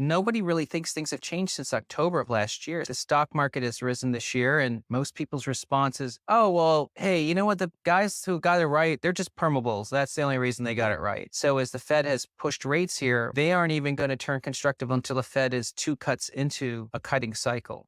nobody really thinks things have changed since October of last year. The stock market has risen this year, and most people's response is, oh, well, hey, you know what? The guys who got it right, they're just permables. That's the only reason they got it right. So as the Fed has pushed rates here, they aren't even going to turn constructive until the Fed is 2 cuts into a cutting cycle.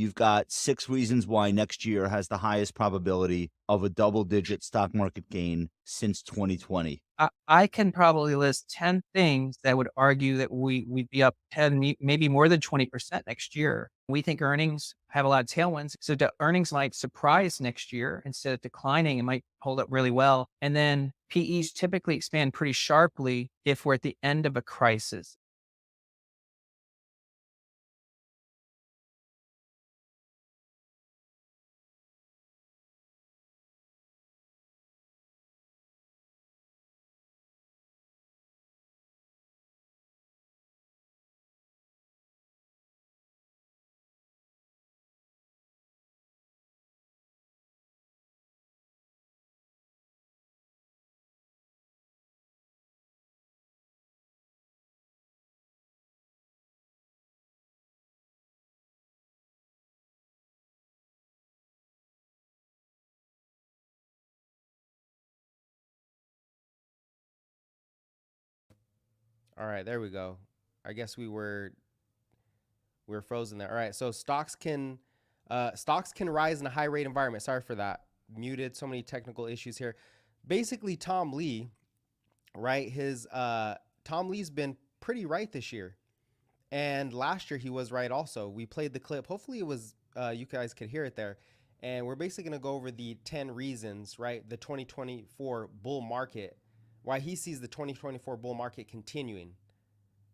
You've got 6 reasons why next year has the highest probability of a double-digit stock market gain since 2020. I can probably list 10 things that would argue that we'd be up 10, maybe more than 20% next year. We think earnings have a lot of tailwinds. So the earnings might surprise next year instead of declining. It might hold up really well. And then PEs typically expand pretty sharply if we're at the end of a crisis. All right, there we go. I guess we were frozen there. All right, so stocks can rise in a high rate environment. Sorry for that. Muted. So many technical issues here. Basically, Tom Lee, right? His Tom Lee's been pretty right this year, and last year he was right also. We played the clip. Hopefully, it was you guys could hear it there. And we're basically going to go over the 10 reasons, right? The 2024 bull market, why he sees the 2024 bull market continuing,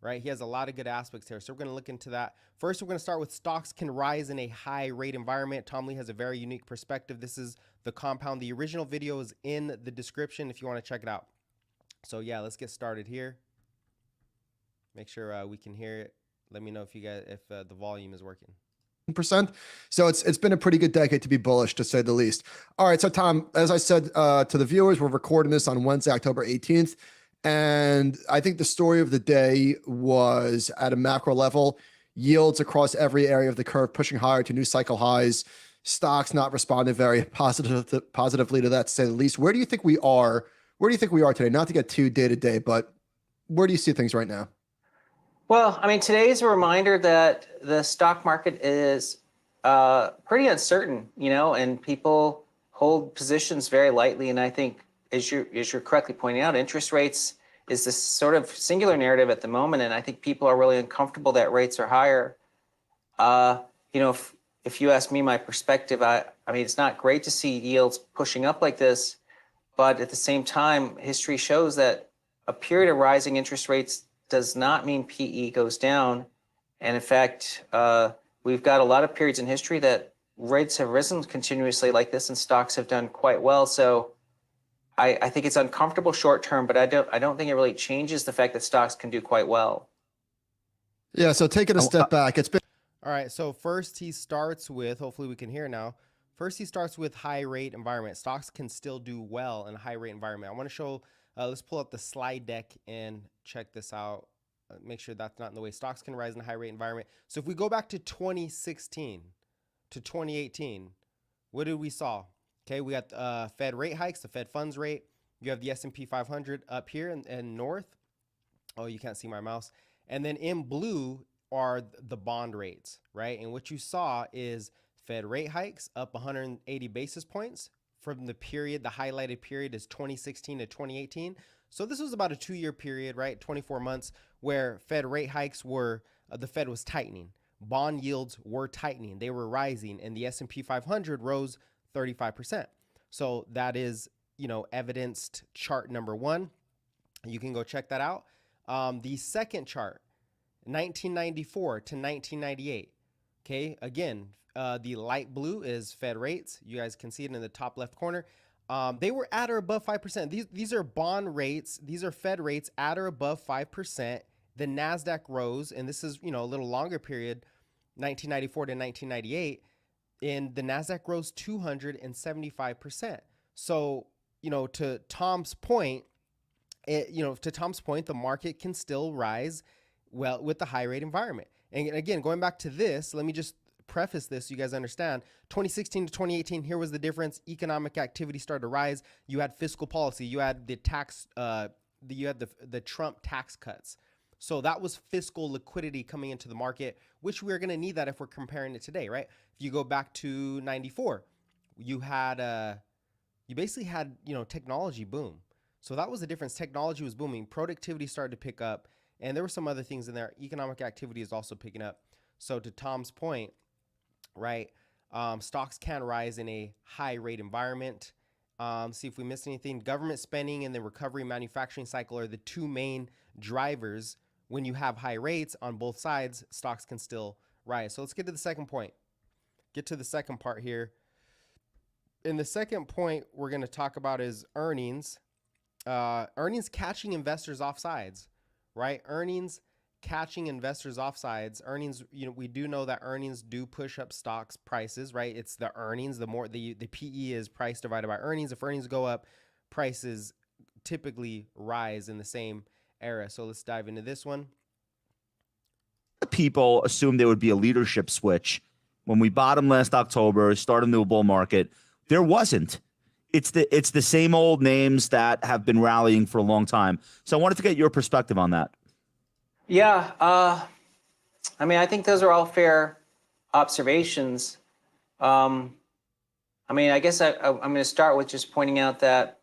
right? He has a lot of good aspects here. So we're going to look into that. First, we're going to start with stocks can rise in a high rate environment. Tom Lee has a very unique perspective. This is the compound. The original video is in the description if you want to check it out. So yeah, let's get started here. Make sure we can hear it. Let me know if the volume is working. Percent. So it's been a pretty good decade to be bullish, to say the least. All right, so Tom, as I said to the viewers, we're recording this on Wednesday, October 18th, and I think the story of the day was at a macro level, yields across every area of the curve pushing higher to new cycle highs. Stocks not responding very positively to that, to say the least. Where do you think we are? Where do you think we are today? Not to get too day to day, but where do you see things right now? Well, I mean, today is a reminder that the stock market is pretty uncertain, and people hold positions very lightly. And I think, as you're correctly pointing out, interest rates is this sort of singular narrative at the moment. And I think people are really uncomfortable that rates are higher. If you ask me my perspective, I mean, it's not great to see yields pushing up like this. But at the same time, history shows that a period of rising interest rates does not mean PE goes down. And in fact, we've got a lot of periods in history that rates have risen continuously like this and stocks have done quite well. So I think it's uncomfortable short term, but I don't think it really changes the fact that stocks can do quite well. Yeah, so taking a step back, it's been... All right, so first he starts with, hopefully we can hear now. First he starts with high rate environment. Stocks can still do well in a high rate environment. I want to show, let's pull up the slide deck and check this out. Make sure that's not in the way. Stocks can rise in a high rate environment. So if we go back to 2016 to 2018, what did we saw? Okay, we got Fed rate hikes, the Fed funds rate. You have the S&P 500 up here in north. Oh, you can't see my mouse. And then in blue are the bond rates, right? And what you saw is Fed rate hikes up 180 basis points from the period. The highlighted period is 2016 to 2018. So this was about a 2-year period, right? 24 months where Fed rate hikes were, the Fed was tightening. Bond yields were tightening. They were rising, and the S&P 500 rose 35%. So that is, evidenced chart number 1. You can go check that out. The second chart, 1994 to 1998. Okay, again, the light blue is Fed rates. You guys can see it in the top left corner. They were at or above 5%. These are bond rates. These are Fed rates at or above 5%. The NASDAQ rose, and this is, a little longer period, 1994 to 1998, and the NASDAQ rose 275%. So, to Tom's point, the market can still rise well with the high rate environment. And again, going back to this, let me just preface this so you guys understand. 2016 to 2018, here was the difference. Economic activity started to rise. You had fiscal policy. You had the tax. You had the Trump tax cuts. So that was fiscal liquidity coming into the market, which we're going to need that if we're comparing it today, right? If you go back to 94, you basically had technology boom. So that was the difference. Technology was booming. Productivity started to pick up. And there were some other things in there. Economic activity is also picking up. So to Tom's point, right, stocks can rise in a high rate environment. See if we missed anything. Government spending and the recovery manufacturing cycle are the two main drivers. When you have high rates on both sides, stocks can still rise. So let's get to the second point. Get to the second part here. In the second point we're going to talk about is earnings. Earnings catching investors off sides, right? Earnings catching investors off sides. Earnings, we do know that earnings do push up stocks prices, right? It's the earnings, the more the PE is price divided by earnings. If earnings go up, prices typically rise in the same era. So let's dive into this one. People assumed there would be a leadership switch when we bottomed last October, started a new bull market. There wasn't. It's the same old names that have been rallying for a long time. So I wanted to get your perspective on that. Yeah, I think those are all fair observations. I guess I'm going to start with just pointing out that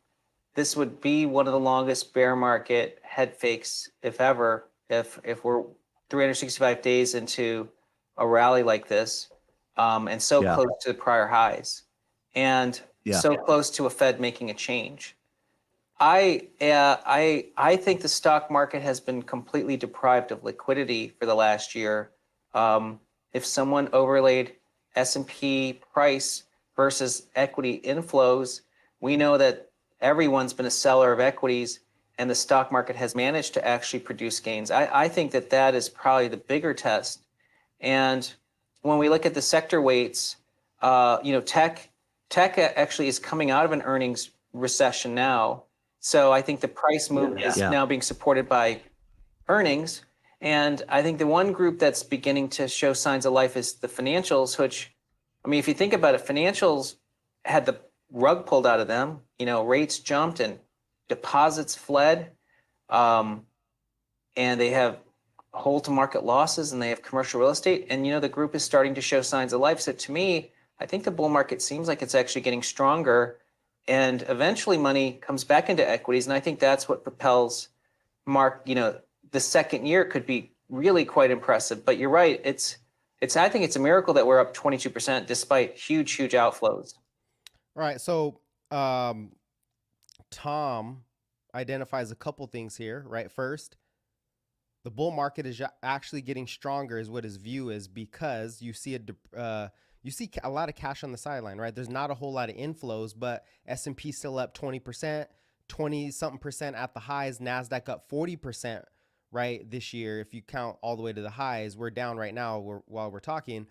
this would be one of the longest bear market head fakes, if ever, if we're 365 days into a rally like this, and so close to the prior highs, and so close to a Fed making a change. I think the stock market has been completely deprived of liquidity for the last year. If someone overlaid S&P price versus equity inflows, we know that everyone's been a seller of equities, and the stock market has managed to actually produce gains. I think that is probably the bigger test. And when we look at the sector weights, tech actually is coming out of an earnings recession now. So I think the price move is now being supported by earnings. And I think the one group that's beginning to show signs of life is the financials, which, if you think about it, financials had the rug pulled out of them. Rates jumped and deposits fled. And they have hold to market losses, and they have commercial real estate. And, the group is starting to show signs of life. So to me, I think the bull market seems like it's actually getting stronger, and eventually money comes back into equities. And I think that's what propels the second year could be really quite impressive. But you're right. I think it's a miracle that we're up 22% despite huge outflows. All right. So Tom identifies a couple things here, right? First, the bull market is actually getting stronger is what his view is, because you see a lot of cash on the sideline, right? There's not a whole lot of inflows, but S&P still up 20%, 20-something% at the highs. NASDAQ up 40%, right, this year. If you count all the way to the highs, we're down right now while we're talking.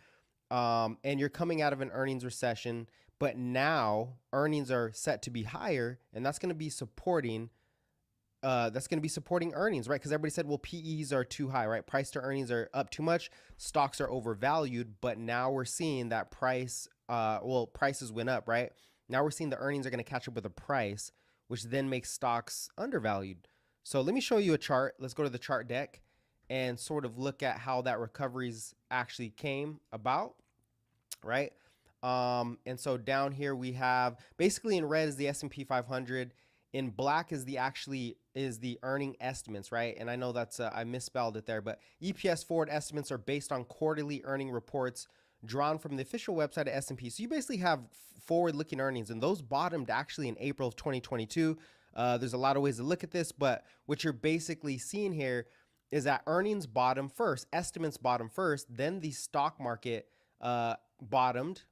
And you're coming out of an earnings recession, but now earnings are set to be higher, and that's going to be supporting earnings, right? Because everybody said, well, PEs are too high, right? Price to earnings are up too much. Stocks are overvalued, but now we're seeing that prices went up, right? Now we're seeing the earnings are going to catch up with the price, which then makes stocks undervalued. So let me show you a chart. Let's go to the chart deck and sort of look at how that recoveries actually came about, right? And so down here we have, basically in red is the S&P 500. In black is the earning estimates, right? And I know that's I misspelled it there, but EPS forward estimates are based on quarterly earning reports drawn from the official website of S&P. So you basically have forward-looking earnings, and those bottomed actually in April of 2022. There's a lot of ways to look at this, but what you're basically seeing here is that earnings bottom first, estimates bottom first, then the stock market bottomed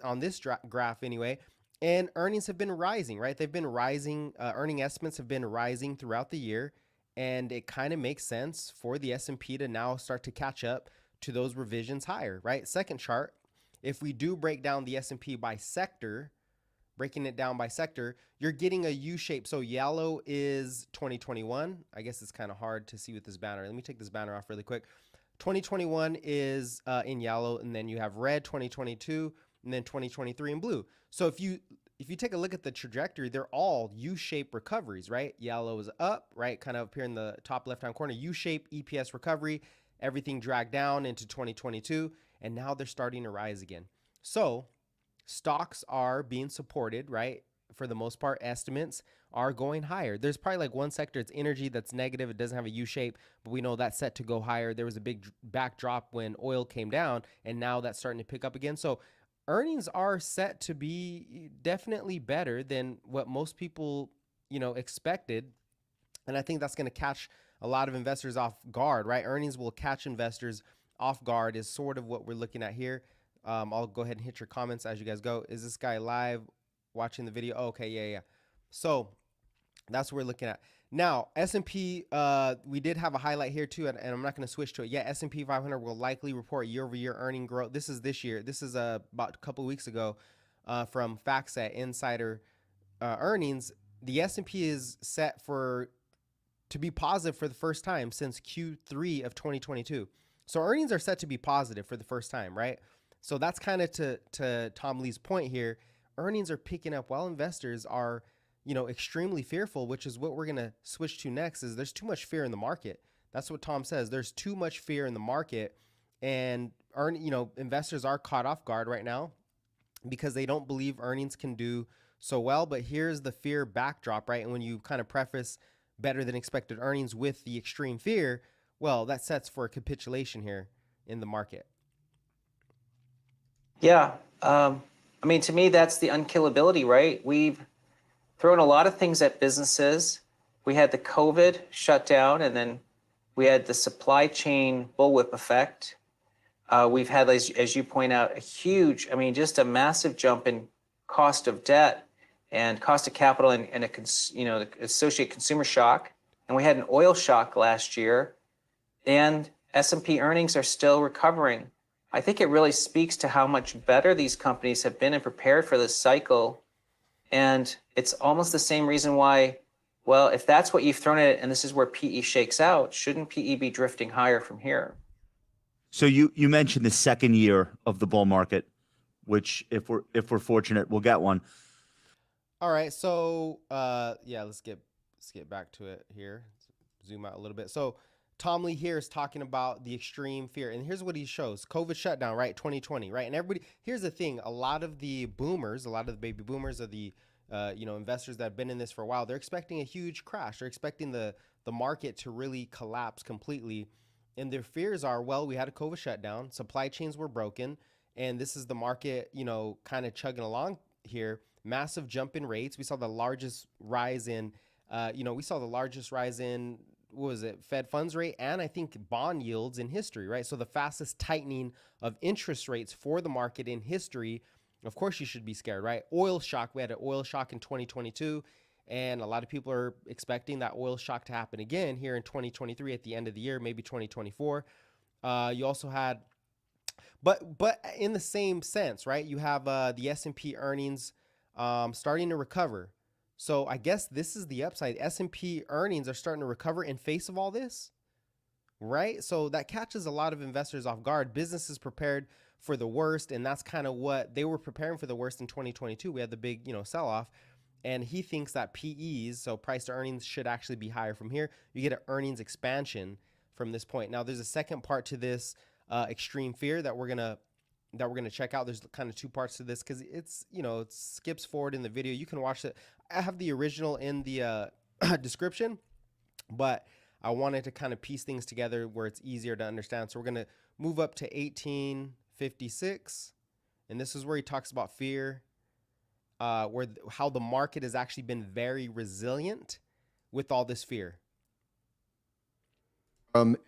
on this graph anyway, and earnings have been rising, right? They've been rising. Earning estimates have been rising throughout the year, and it kind of makes sense for the S&P to now start to catch up to those revisions higher, right? Second chart, if we do break down the S&P by sector, breaking it down by sector, you're getting a U shape. So yellow is 2021. I guess it's kind of hard to see with this banner. Let me take this banner off really quick. 2021 is in yellow, and then you have red 2022, and then 2023 in blue. So if you take a look at the trajectory, they're all U-shaped recoveries, right? Yellow is up, right? Kind of up here in the top left-hand corner, U-shaped EPS recovery, everything dragged down into 2022, and now they're starting to rise again. So stocks are being supported, right? For the most part, estimates are going higher. There's probably like one sector, it's energy, that's negative. It doesn't have a U shape, but we know that's set to go higher. There was a big backdrop when oil came down, and now that's starting to pick up again. So earnings are set to be definitely better than what most people, expected. And I think that's going to catch a lot of investors off guard, right? Earnings will catch investors off guard is sort of what we're looking at here. I'll go ahead and hit your comments as you guys go. Is this guy live watching the video? Oh, okay, yeah. So that's what we're looking at. Now, S&P, we did have a highlight here too, and I'm not going to switch to it. Yeah, S&P 500 will likely report year-over-year earning growth. This is this year. This is about a couple weeks ago from FactSet Insider earnings. The S&P is set to be positive for the first time since Q3 of 2022. So earnings are set to be positive for the first time, right? So that's kind of to Tom Lee's point here. Earnings are picking up while investors are, extremely fearful, which is what we're going to switch to next. Is there's too much fear in the market. That's what Tom says. There's too much fear in the market, and investors are caught off guard right now because they don't believe earnings can do so well. But here's the fear backdrop, right? And when you kind of preface better than expected earnings with the extreme fear, well, that sets for a capitulation here in the market. Yeah. To me, that's the unkillability, right? We've thrown a lot of things at businesses. We had the COVID shutdown, and then we had the supply chain bullwhip effect. We've had, as you point out, a huge, just a massive jump in cost of debt and cost of capital, and the associated consumer shock. And we had an oil shock last year, and S&P earnings are still recovering. I think it really speaks to how much better these companies have been and prepared for this cycle. And it's almost the same reason why, well, if that's what you've thrown at it and this is where PE shakes out, shouldn't PE be drifting higher from here? So you mentioned the second year of the bull market, which if we're fortunate, we'll get one. All right. So let's get back to it here. Zoom out a little bit. So Tom Lee here is talking about the extreme fear. And here's what he shows. COVID shutdown, right? 2020, right? And everybody, here's the thing. A lot of the boomers, a lot of the baby boomers are the, investors that have been in this for a while. They're expecting a huge crash. They're expecting the market to really collapse completely. And their fears are, well, we had a COVID shutdown. Supply chains were broken. And this is the market, kind of chugging along here. Massive jump in rates. We saw the largest rise in, what was it, Fed funds rate, and I think bond yields in history, right? So the fastest tightening of interest rates for the market in history. Of course, you should be scared, right? Oil shock. We had an oil shock in 2022, and a lot of people are expecting that oil shock to happen again here in 2023 at the end of the year, maybe 2024. You also had, but in the same sense, right? You have the S&P earnings starting to recover. So I guess this is the upside. S&P earnings are starting to recover in face of all this, right? So that catches a lot of investors off guard. Businesses prepared for the worst, and that's kind of what they were preparing for the worst in 2022. We had the big, sell-off, and he thinks that PEs, so price to earnings, should actually be higher from here. You get an earnings expansion from this point. Now, there's a second part to this extreme fear that we're gonna check out. There's kind of two parts to this because it's, it skips forward in the video. You can watch it. I have the original in the description, but I wanted to kind of piece things together where it's easier to understand. So we're going to move up to 1856. And this is where he talks about fear, how the market has actually been very resilient with all this fear.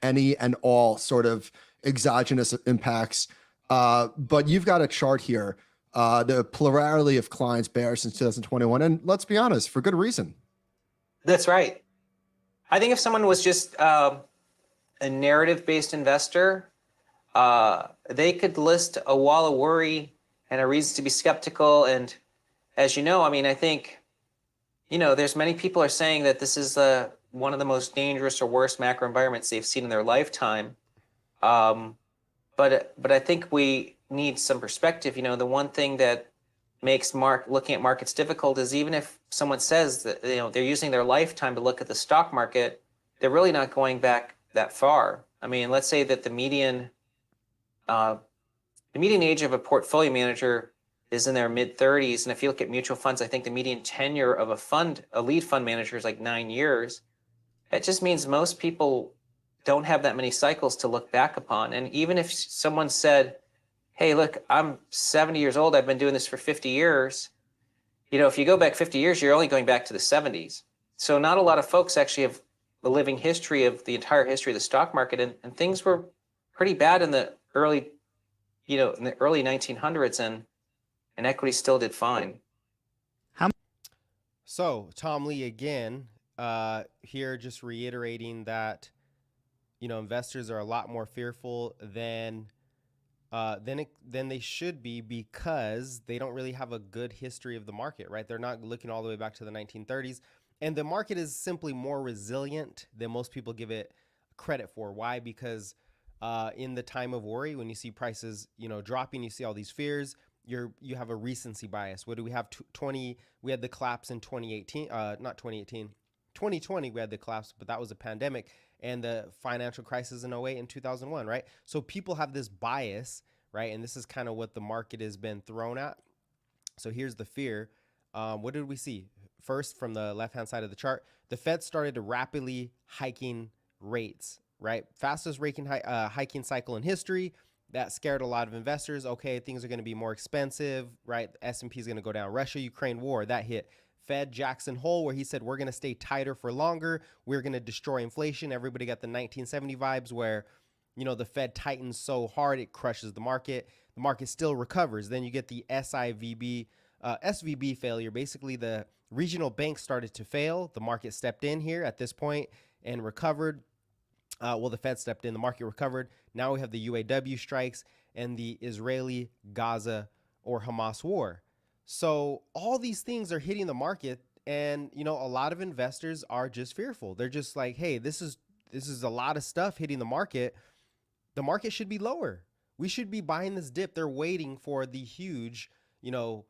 Any and all sort of exogenous impacts But you've got a chart here, the plurality of clients bearish since 2021. And let's be honest, for good reason. That's right. I think if someone was just a narrative-based investor, they could list a wall of worry and a reason to be skeptical. And as you know, I mean, I think, there's many people are saying that this is one of the most dangerous or worst macro environments they've seen in their lifetime. But I think we need some perspective. The one thing that makes looking at markets difficult is even if someone says that they're using their lifetime to look at the stock market, they're really not going back that far. I mean, let's say that the median age of a portfolio manager is in their mid 30s, and if you look at mutual funds, I think the median tenure of a lead fund manager is like 9 years. It just means most people don't have that many cycles to look back upon. And even if someone said, hey, look, I'm 70 years old, I've been doing this for 50 years. If you go back 50 years, you're only going back to the 70s. So not a lot of folks actually have the living history of the entire history of the stock market. And things were pretty bad in the early 1900s, and equity still did fine. So Tom Lee again, here just reiterating that, investors are a lot more fearful than they should be because they don't really have a good history of the market, right? They're not looking all the way back to the 1930s. And the market is simply more resilient than most people give it credit for. Why? Because in the time of worry, when you see prices, dropping, you see all these fears, you have a recency bias. What do we have? We had the collapse in 2018, not 2018, 2020, we had the collapse, but that was a pandemic, and the financial crisis in 08 and 2001, right? So people have this bias, right? And this is kind of what the market has been thrown at. So here's the fear. What did we see? First, from the left-hand side of the chart, the Fed started to rapidly hiking rates, right? Fastest hiking cycle in history. That scared a lot of investors. Okay, things are going to be more expensive, right? The S&P is going to go down. Russia-Ukraine war, that hit. Fed Jackson Hole, where he said, we're going to stay tighter for longer. We're going to destroy inflation. Everybody got the 1970 vibes where, the Fed tightens so hard, it crushes the market. The market still recovers. Then you get the SVB failure. Basically, the regional banks started to fail. The market stepped in here at this point and recovered. The Fed stepped in, the market recovered. Now we have the UAW strikes and the Israeli-Gaza or Hamas war. So all these things are hitting the market, and a lot of investors are just fearful. They're just like, hey, this is a lot of stuff hitting the market. The market should be lower. We should be buying this dip. They're waiting for the huge, the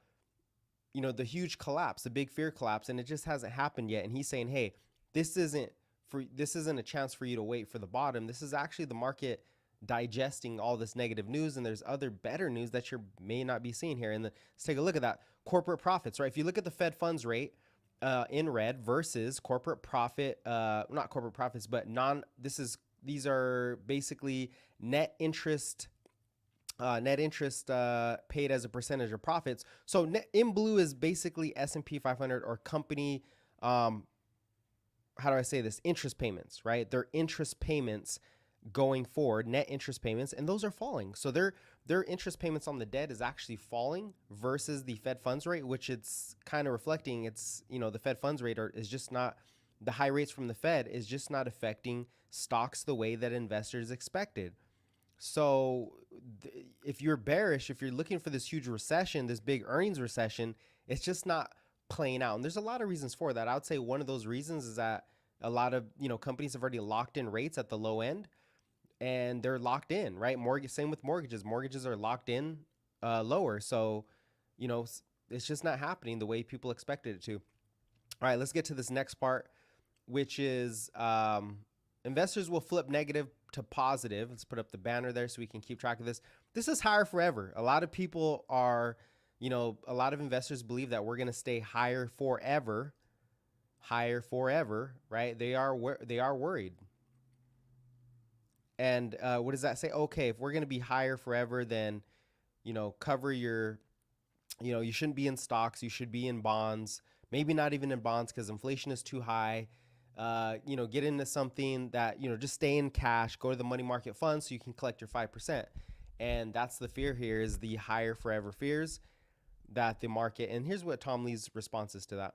huge collapse, the big fear collapse, and it just hasn't happened yet. And he's saying, hey, this isn't a chance for you to wait for the bottom. This is actually the market digesting all this negative news, and there's other better news that you may not be seeing here. And let's take a look at that. Corporate profits, right? If you look at the Fed funds rate in red versus corporate profit, not corporate profits, but these are basically net interest paid as a percentage of profits. So in blue is basically S&P 500 or company, how do I say this? Interest payments, right? Their interest payments going forward, net interest payments, and those are falling. So their interest payments on the debt is actually falling versus the Fed funds rate, which it's kind of reflecting. It's, the Fed funds rate is just not, the high rates from the Fed is just not affecting stocks the way that investors expected. So if you're bearish, if you're looking for this huge recession, this big earnings recession, it's just not playing out. And there's a lot of reasons for that. I would say one of those reasons is that a lot of, companies have already locked in rates at the low end, and they're locked in, right? Same with mortgages. Mortgages are locked in lower. So, it's just not happening the way people expected it to. All right, let's get to this next part, which is investors will flip negative to positive. Let's put up the banner there so we can keep track of this. This is higher forever. A lot of people are, a lot of investors believe that we're going to stay higher forever, right? They are worried. And what does that say? Okay, if we're going to be higher forever, then, cover your, you shouldn't be in stocks. You should be in bonds, maybe not even in bonds because inflation is too high. Get into something that, just stay in cash, go to the money market fund so you can collect your 5%. And that's the fear here, is the higher forever fears that the market. And here's what Tom Lee's response is to that.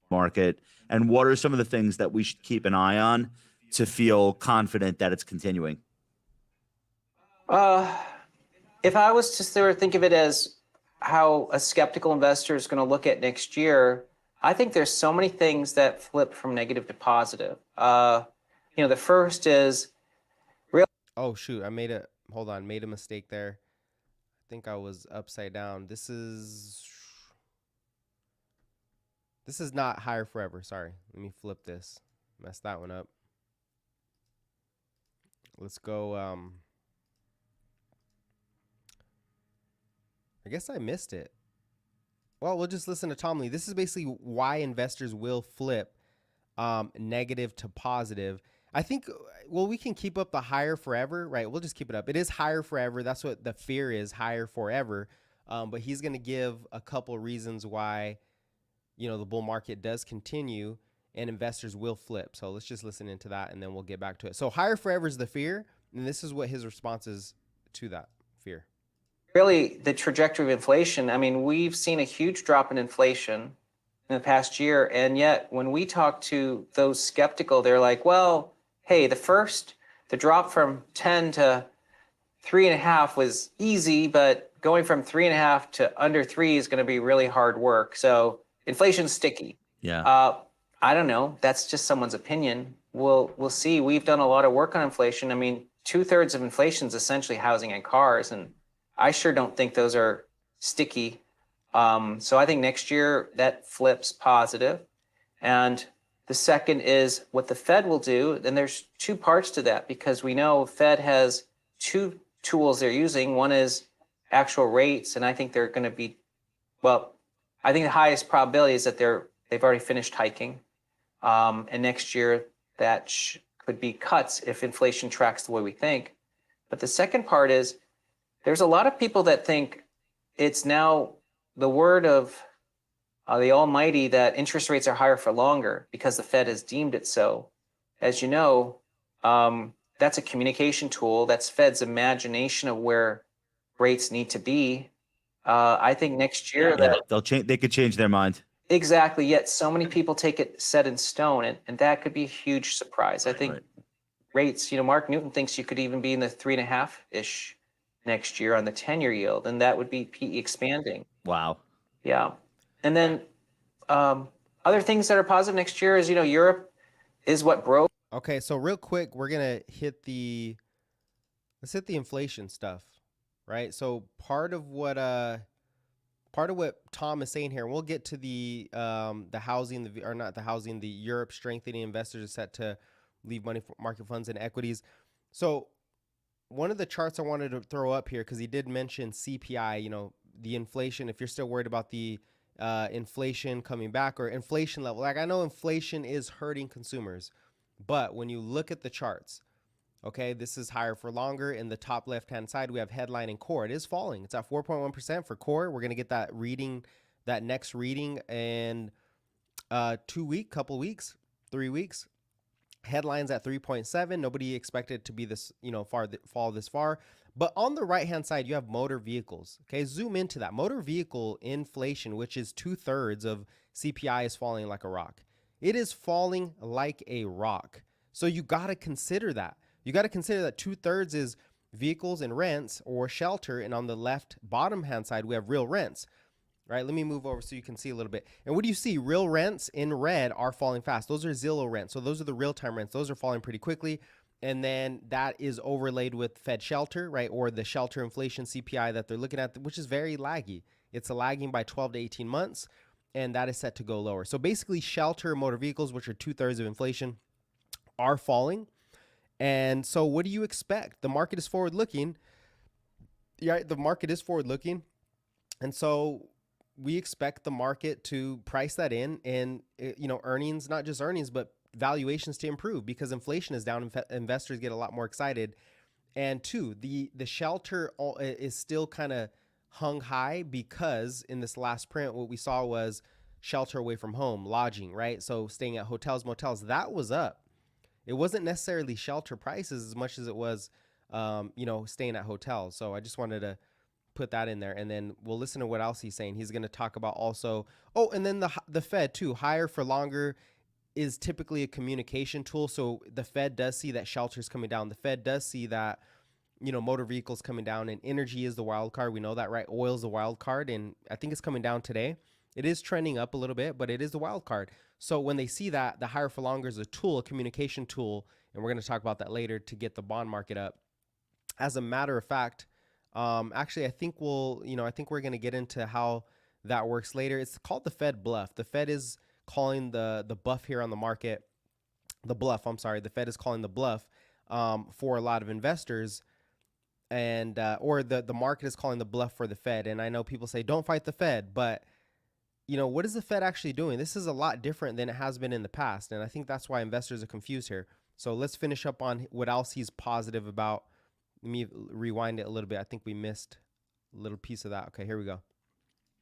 Market, and what are some of the things that we should keep an eye on to feel confident that it's continuing? If I was to sort of think of it as how a skeptical investor is going to look at next year, I think there's so many things that flip from negative to positive. The first is Oh shoot, made a mistake there. I think I was upside down. This is not higher forever. Sorry. Let me flip this. Messed that one up. Let's go. I guess I missed it. Well, we'll just listen to Tom Lee. This is basically why investors will flip negative to positive. I think, well, we can keep up the higher forever, right? We'll just keep it up. It is higher forever. That's what the fear is, higher forever. But he's going to give a couple reasons why, the bull market does continue and investors will flip. So let's just listen into that and then we'll get back to it. So higher forever is the fear. And this is what his response is to that fear. Really the trajectory of inflation. I mean, we've seen a huge drop in inflation in the past year. And yet when we talk to those skeptical, they're like, well, hey, the drop from 10 to 3.5 was easy, but going from 3.5 to under 3 is going to be really hard work. So inflation's sticky. Yeah. I don't know. That's just someone's opinion. We'll see. We've done a lot of work on inflation. I mean, 2/3 of inflation is essentially housing and cars, and I sure don't think those are sticky. So I think next year that flips positive. And the second is what the Fed will do. And there's two parts to that, because we know Fed has two tools they're using. One is actual rates, and I think they're going to be, I think the highest probability is that they've already finished hiking. And next year that could be cuts if inflation tracks the way we think. But the second part is there's a lot of people that think it's now the word of the Almighty that interest rates are higher for longer because the Fed has deemed it so. As you know, that's a communication tool. That's Fed's imagination of where rates need to be. I think next year they'll change. They could change their mind. Exactly. Yet so many people take it set in stone, and that could be a huge surprise. I think rates, Mark Newton thinks you could even be in the 3.5-ish next year on the 10-year yield, and that would be PE expanding. Wow. Yeah. And then other things that are positive next year is, Europe is what broke. Okay, so real quick, we're gonna hit the inflation stuff, right? So part of what Tom is saying here, and we'll get to the housing, the Europe strengthening, investors are set to leave money for market funds and equities. So one of the charts I wanted to throw up here, because he did mention CPI, the inflation, if you're still worried about the inflation coming back or inflation level. Like, I know inflation is hurting consumers, but when you look at the charts, okay, this is higher for longer. In the top left-hand side, we have headline and core. It is falling. It's at 4.1% for core. We're going to get that next reading in 2 weeks, couple weeks, 3 weeks. Headlines at 3.7. Nobody expected it to be this, fall this far. But on the right-hand side, you have motor vehicles. Okay, zoom into that. Motor vehicle inflation, which is 2/3 of CPI, is falling like a rock. It is falling like a rock. So you got to consider that. You got to consider that 2/3 is vehicles and rents or shelter. And on the left bottom hand side, we have real rents. Right, let me move over so you can see a little bit. And what do you see? Real rents in red are falling fast. Those are Zillow rents. So those are the real-time rents. Those are falling pretty quickly. And then that is overlaid with Fed shelter, right? Or the shelter inflation CPI that they're looking at, which is very laggy. It's lagging by 12 to 18 months, and that is set to go lower. So basically shelter, motor vehicles, which are 2/3 of inflation, are falling. And so what do you expect? The market is forward-looking. Yeah, the market is forward-looking. And so we expect the market to price that in and, earnings, not just earnings, but valuations to improve because inflation is down. Investors get a lot more excited. And two, the shelter is still kind of hung high because in this last print, what we saw was shelter away from home, lodging, right? So staying at hotels, motels, that was up. It wasn't necessarily shelter prices as much as it was staying at hotels. So I just wanted to put that in there, and then we'll listen to what else he's saying. He's going to talk about also, and then the Fed too. Higher for longer is typically a communication tool. So the Fed does see that shelter's coming down. The Fed does see that, motor vehicles coming down, and energy is the wild card. We know that, right? Oil is the wild card, and I think it's coming down today. It is trending up a little bit, but it is the wild card. So when they see that, the higher for longer is a tool, a communication tool, and we're going to talk about that later to get the bond market up. As a matter of fact, actually, I think we're going to get into how that works later. It's called the Fed Bluff. The Fed is calling the buff here on the market, the bluff. I'm sorry, the Fed is calling the bluff for a lot of investors, and or the market is calling the bluff for the Fed. And I know people say don't fight the Fed, but what is the Fed actually doing? This is a lot different than it has been in the past, and I think that's why investors are confused here. So let's finish up on what else he's positive about. Let me rewind it a little bit. I think we missed a little piece of that. Okay, here we go.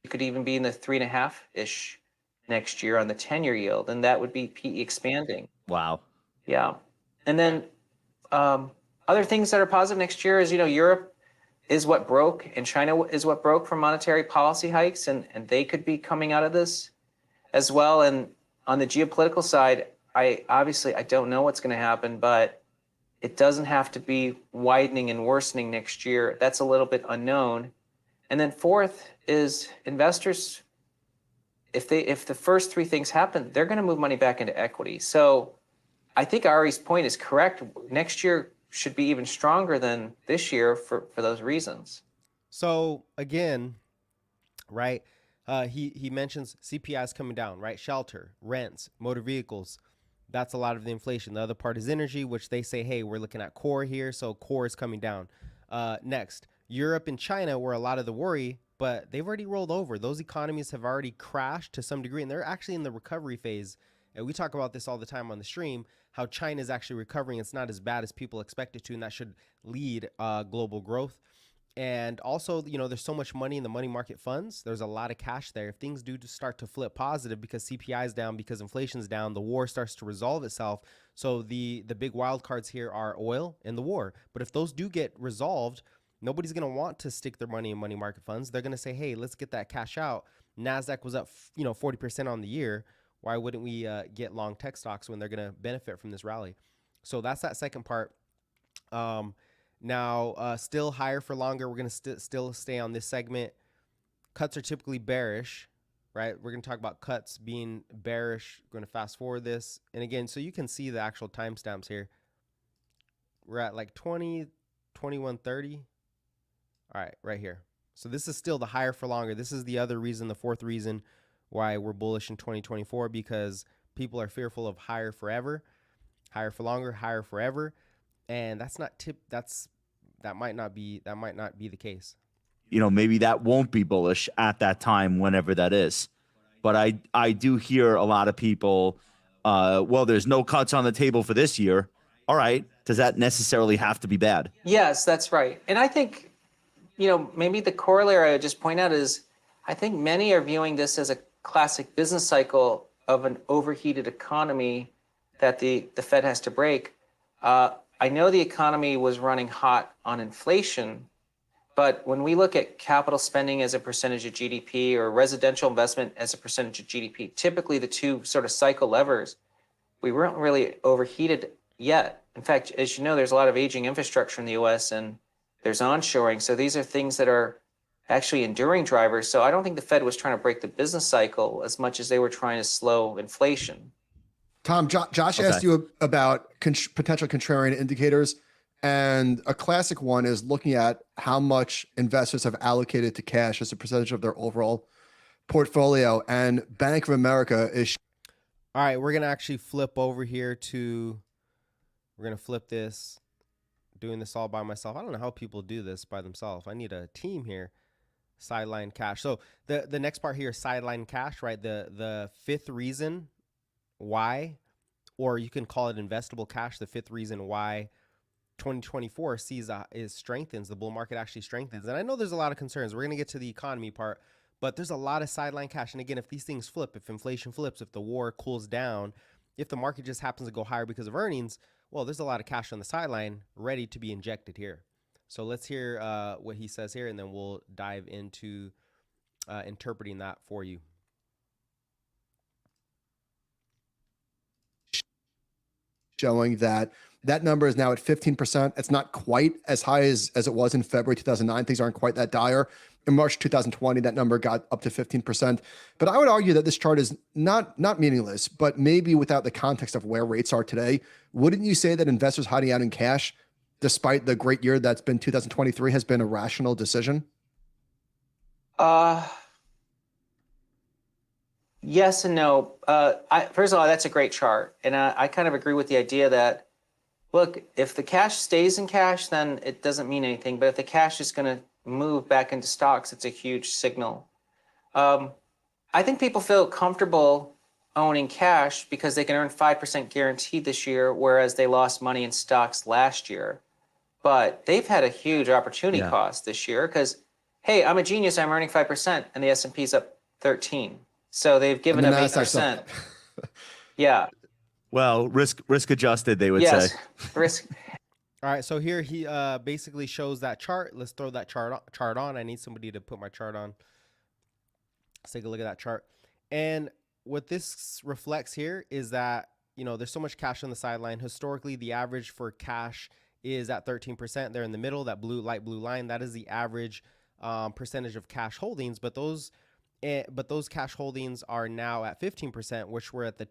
You could even be in the 3.5-ish next year on the 10-year yield, and that would be PE expanding. Wow. Yeah. And then other things that are positive next year is, Europe is what broke, and China is what broke from monetary policy hikes, and they could be coming out of this as well. And on the geopolitical side, I don't know what's going to happen, but it doesn't have to be widening and worsening next year. That's a little bit unknown. And then fourth is investors, if the first three things happen, they're going to move money back into equity. So I think Ari's point is correct. Next year should be even stronger than this year for those reasons. So again, right, he mentions CPI is coming down, right? Shelter, rents, motor vehicles. That's a lot of the inflation. The other part is energy, which they say, hey, we're looking at core here, so core is coming down. Next, Europe and China were a lot of the worry, but they've already rolled over. Those economies have already crashed to some degree, and they're actually in the recovery phase. And we talk about this all the time on the stream, how China is actually recovering. It's not as bad as people expect it to, and that should lead global growth. And also, there's so much money in the money market funds. There's a lot of cash there. If things do start to flip positive because CPI is down, because inflation's down, the war starts to resolve itself. So the big wild cards here are oil and the war. But if those do get resolved, nobody's going to want to stick their money in money market funds. They're going to say, hey, let's get that cash out. NASDAQ was up, 40% on the year. Why wouldn't we get long tech stocks when they're going to benefit from this rally? So that's that second part. Now, still higher for longer. We're going to still stay on this segment. Cuts are typically bearish, right? We're going to talk about cuts being bearish. We're going to fast forward this. And again, so you can see the actual timestamps here. We're at like 20, 21:30. All right, right here. So this is still the higher for longer. This is the other reason, the fourth reason why we're bullish in 2024, because people are fearful of higher forever, higher for longer, higher forever. And that's not that might not be the case. Maybe that won't be bullish at that time, whenever that is. But I do hear a lot of people, well, there's no cuts on the table for this year. All right. Does that necessarily have to be bad? Yes, that's right. And I think, maybe the corollary I would just point out is I think many are viewing this as a classic business cycle of an overheated economy that the Fed has to break. I know the economy was running hot on inflation, but when we look at capital spending as a percentage of GDP or residential investment as a percentage of GDP, typically the two sort of cycle levers, we weren't really overheated yet. In fact, as you know, there's a lot of aging infrastructure in the US and there's onshoring. So these are things that are actually enduring drivers. So I don't think the Fed was trying to break the business cycle as much as they were trying to slow inflation. Tom, Josh asked you about potential contrarian indicators, and a classic one is looking at how much investors have allocated to cash as a percentage of their overall portfolio. And Bank of America is. All right, we're going to actually flip over here to, we're going to flip this, doing this all by myself. I don't know how people do this by themselves. I need a team here. Sideline cash. So the next part here is sideline cash, right? The fifth reason why, or you can call it investable cash, the fifth reason why 2024 strengthens, the bull market actually strengthens. And I know there's a lot of concerns. We're going to get to the economy part, but there's a lot of sideline cash. And again, if these things flip, if inflation flips, if the war cools down, if the market just happens to go higher because of earnings, well, there's a lot of cash on the sideline ready to be injected here. So let's hear what he says here, and then we'll dive into interpreting that for you. Showing that that number is now at 15%. It's not quite as high as it was in February 2009. Things aren't quite that dire. In March 2020, that number got up to 15%. But I would argue that this chart is not meaningless, but maybe without the context of where rates are today, wouldn't you say that investors hiding out in cash, despite the great year that's been 2023, has been a rational decision? Yes and no. First of all, that's a great chart. And I kind of agree with the idea that, look, if the cash stays in cash, then it doesn't mean anything. But if the cash is going to move back into stocks, it's a huge signal. I think people feel comfortable owning cash because they can earn 5% guaranteed this year, whereas they lost money in stocks last year. But they've had a huge opportunity cost this year because, hey, I'm a genius, I'm earning 5%, and the S&P's up 13. So they've given up 8%. Yeah. Well, risk adjusted, they would Yes. say. Risk. All right, so here he basically shows that chart. Let's throw that chart on. I need somebody to put my chart on. Let's take a look at that chart. And what this reflects here is that, there's so much cash on the sideline. Historically, the average for cash is at 13%. They're in the middle, that light blue line. That is the average percentage of cash holdings. But those cash holdings are now at 15%, which were at the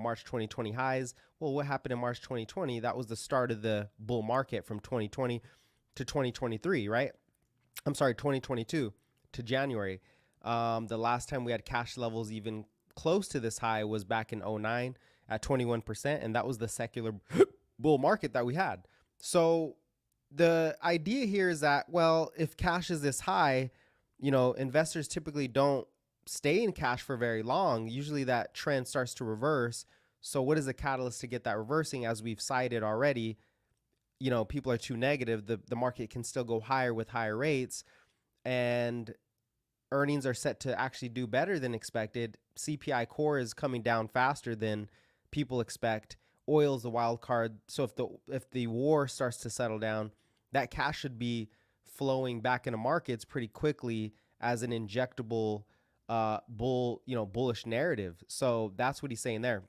March 2020 highs. Well, what happened in March 2020? That was the start of the bull market from 2020 to 2023, right? I'm sorry, 2022 to January. The last time we had cash levels even close to this high was back in 2009 at 21%, and that was the secular bull market that we had. So the idea here is that, well, if cash is this high, investors typically don't stay in cash for very long. Usually that trend starts to reverse. So what is the catalyst to get that reversing? As we've cited already, people are too negative. The market can still go higher with higher rates, and earnings are set to actually do better than expected. CPI core is coming down faster than people expect. Oil is the wild card. So if the war starts to settle down, that cash should be flowing back into markets pretty quickly as an injectable bullish narrative. So that's what he's saying there.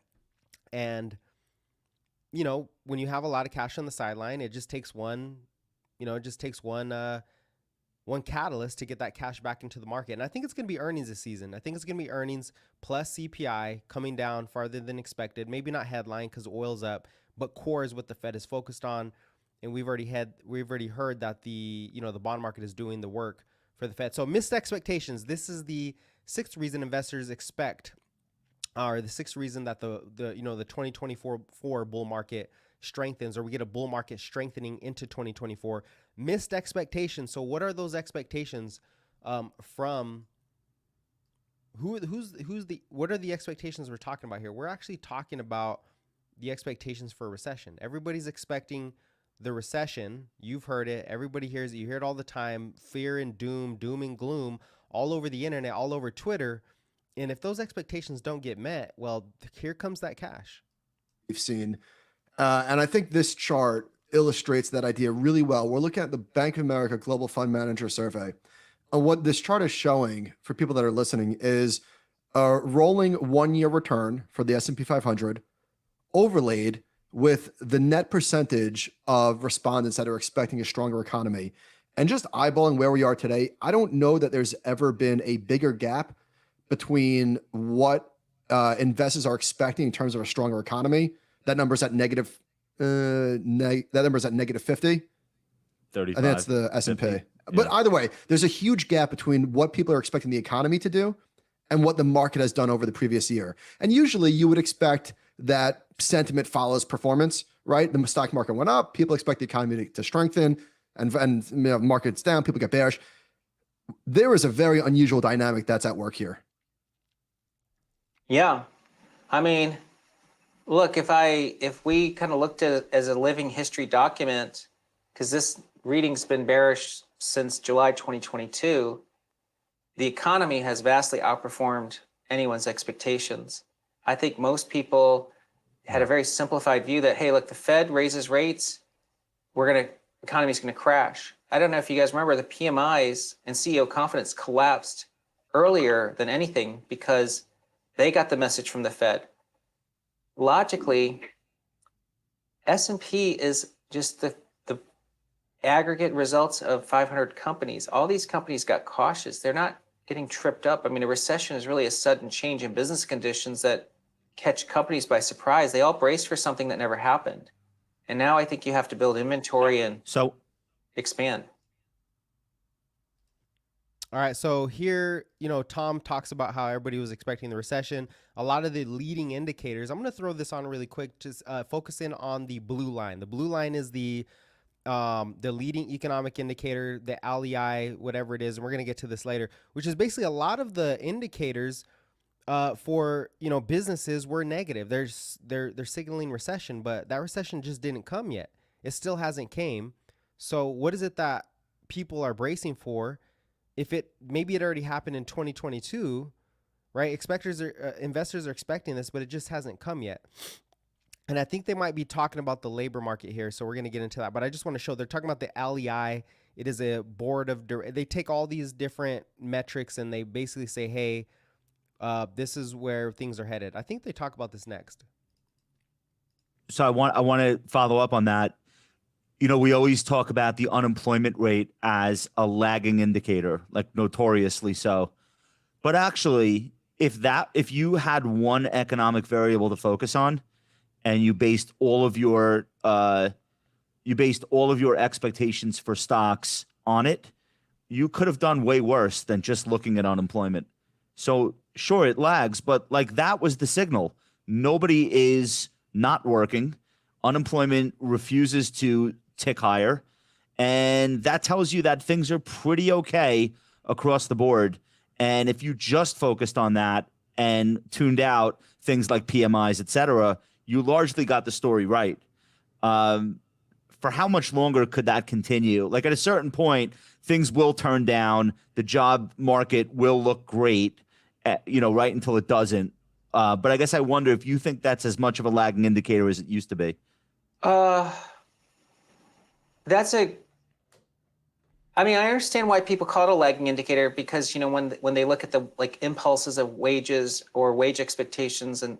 And when you have a lot of cash on the sideline, it just takes one catalyst to get that cash back into the market. And I think it's going to be earnings this season. I think it's going to be earnings plus CPI coming down farther than expected. Maybe not headline because oil's up, but core is what the Fed is focused on. And we've already heard that the bond market is doing the work for the Fed. So missed expectations. This is the sixth reason investors expect, or the sixth reason that the 2024 bull market strengthens, or we get a bull market strengthening into 2024. Missed expectations. So what are those expectations from what are the expectations we're talking about here? We're actually talking about the expectations for a recession. Everybody's expecting the recession. You've heard it. Everybody hears it. You hear it all the time. Fear and doom and gloom all over the internet, all over Twitter. And if those expectations don't get met, well, here comes that cash. We've seen. And I think this chart illustrates that idea really well. We're looking at the Bank of America Global Fund Manager Survey. And what this chart is showing for people that are listening is a rolling 1-year return for the S&P 500 overlaid with the net percentage of respondents that are expecting a stronger economy. And just eyeballing where we are today, I don't know that there's ever been a bigger gap between what investors are expecting in terms of a stronger economy. That number's at negative. That number's at negative 50. 35. I think that's the S&P. 50. But either way, there's a huge gap between what people are expecting the economy to do and what the market has done over the previous year. And usually you would expect that sentiment follows performance, right? The stock market went up, people expect the economy to strengthen, and markets down, people get bearish. There is a very unusual dynamic that's at work here. Yeah. I mean, look, if we kind of looked at it as a living history document, because this reading's been bearish since July 2022, the economy has vastly outperformed anyone's expectations. I think most people, had a very simplified view that, hey, look, the Fed raises rates, economy's gonna crash. I don't know if you guys remember, the PMIs and CEO confidence collapsed earlier than anything because they got the message from the Fed. Logically, S&P is just the aggregate results of 500 companies. All these companies got cautious. They're not getting tripped up. I mean, a recession is really a sudden change in business conditions that catch companies by surprise. They all braced for something that never happened. And now I think you have to build inventory and expand. All right, so here, Tom talks about how everybody was expecting the recession. A lot of the leading indicators, I'm going to throw this on really quick, just focus in on the blue line. The blue line is the leading economic indicator, the ALEI, whatever it is, and we're going to get to this later, which is basically a lot of the indicators for businesses were negative. They're signaling recession, but that recession just didn't come yet. It still hasn't came. So what is it that people are bracing for? If maybe it already happened in 2022, right? Investors are expecting this, but it just hasn't come yet. And I think they might be talking about the labor market here, so we're going to get into that. But I just want to show they're talking about the ALEI. It is a board of they take all these different metrics and they basically say, hey, this is where things are headed. I think they talk about this next. So I want to follow up on that. We always talk about the unemployment rate as a lagging indicator, like notoriously so. But actually, if you had one economic variable to focus on, and you based all of your expectations for stocks on it, you could have done way worse than just looking at unemployment. So sure, it lags, but like that was the signal. Nobody is not working. Unemployment refuses to tick higher. And that tells you that things are pretty okay across the board. And if you just focused on that and tuned out things like PMIs, et cetera, you largely got the story right. For how much longer could that continue? Like at a certain point, things will turn down. The job market will look great, right until it doesn't. But I guess I wonder if you think that's as much of a lagging indicator as it used to be. I understand why people call it a lagging indicator because, when they look at the impulses of wages or wage expectations and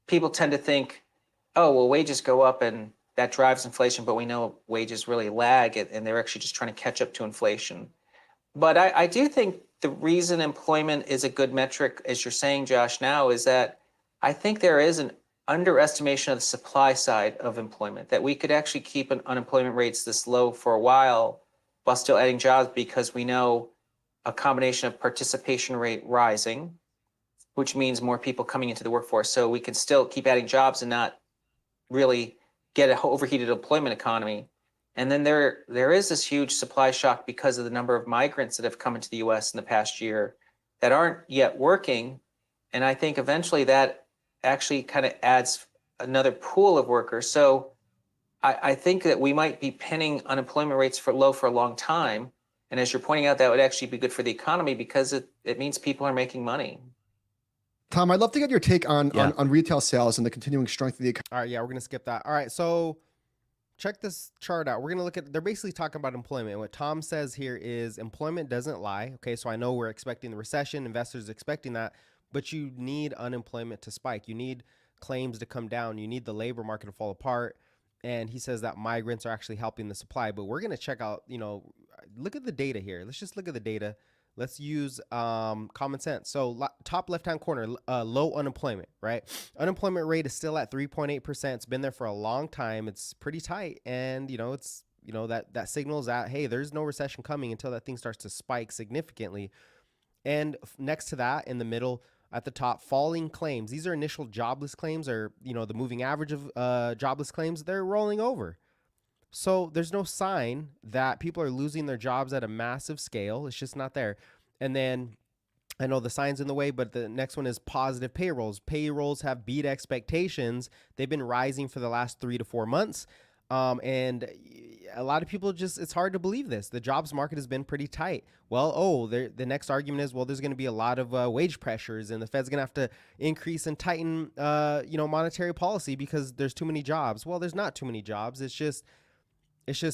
people tend to think, oh, well, wages go up and that drives inflation, but we know wages really lag and they're actually just trying to catch up to inflation. But I do think the reason employment is a good metric, as you're saying, Josh, now is that I think there is an underestimation of the supply side of employment, that we could actually keep unemployment rates this low for a while still adding jobs because we know a combination of participation rate rising, which means more people coming into the workforce. So we can still keep adding jobs and not really get an overheated employment economy. And then there is this huge supply shock because of the number of migrants that have come into the US in the past year that aren't yet working. And I think eventually that actually kind of adds another pool of workers. So I think that we might be pinning unemployment rates low for a long time. And as you're pointing out, that would actually be good for the economy because it means people are making money. Tom, I'd love to get your take on retail sales and the continuing strength of the economy. All right, yeah, we're going to skip that. All right, so check this chart out. We're going to look at, they're basically talking about employment. What Tom says here is employment doesn't lie. Okay, so I know we're expecting the recession, investors expecting that, but you need unemployment to spike. You need claims to come down. You need the labor market to fall apart. And he says that migrants are actually helping the supply. But we're going to check out, look at the data here. Let's just look at the data. Let's use common sense. So top left-hand corner, low unemployment, right? Unemployment rate is still at 3.8%. It's been there for a long time. It's pretty tight. And, it's, that signals that, hey, there's no recession coming until that thing starts to spike significantly. And next to that, in the middle, at the top, falling claims. These are initial jobless claims, or the moving average of jobless claims. They're rolling over. So there's no sign that people are losing their jobs at a massive scale. It's just not there. And then I know the sign's in the way, but the next one is positive payrolls. Payrolls have beat expectations. They've been rising for the last 3 to 4 months. And a lot of people just, it's hard to believe this. The jobs market has been pretty tight. Well, the next argument is, well, there's going to be a lot of wage pressures and the Fed's going to have to increase and tighten, monetary policy because there's too many jobs. Well, there's not too many jobs. It's just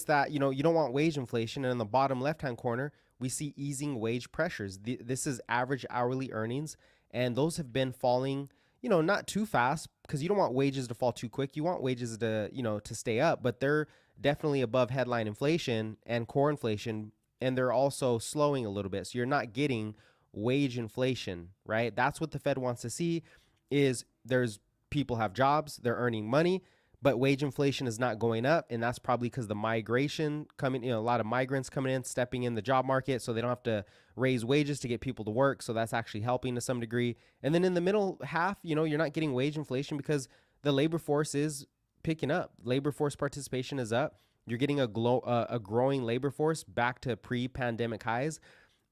that, you don't want wage inflation. And in the bottom left-hand corner, we see easing wage pressures. This is average hourly earnings, and those have been falling, not too fast, because you don't want wages to fall too quick. You want wages to, to stay up, but they're definitely above headline inflation and core inflation, and they're also slowing a little bit. So you're not getting wage inflation, right? That's what the Fed wants to see, is there's people have jobs, they're earning money, but wage inflation is not going up. And that's probably because the migration coming, a lot of migrants coming in, stepping in the job market, so they don't have to raise wages to get people to work. So that's actually helping to some degree. And then in the middle half, you're not getting wage inflation because the labor force is picking up. Labor force participation is up. You're getting a growing labor force back to pre-pandemic highs.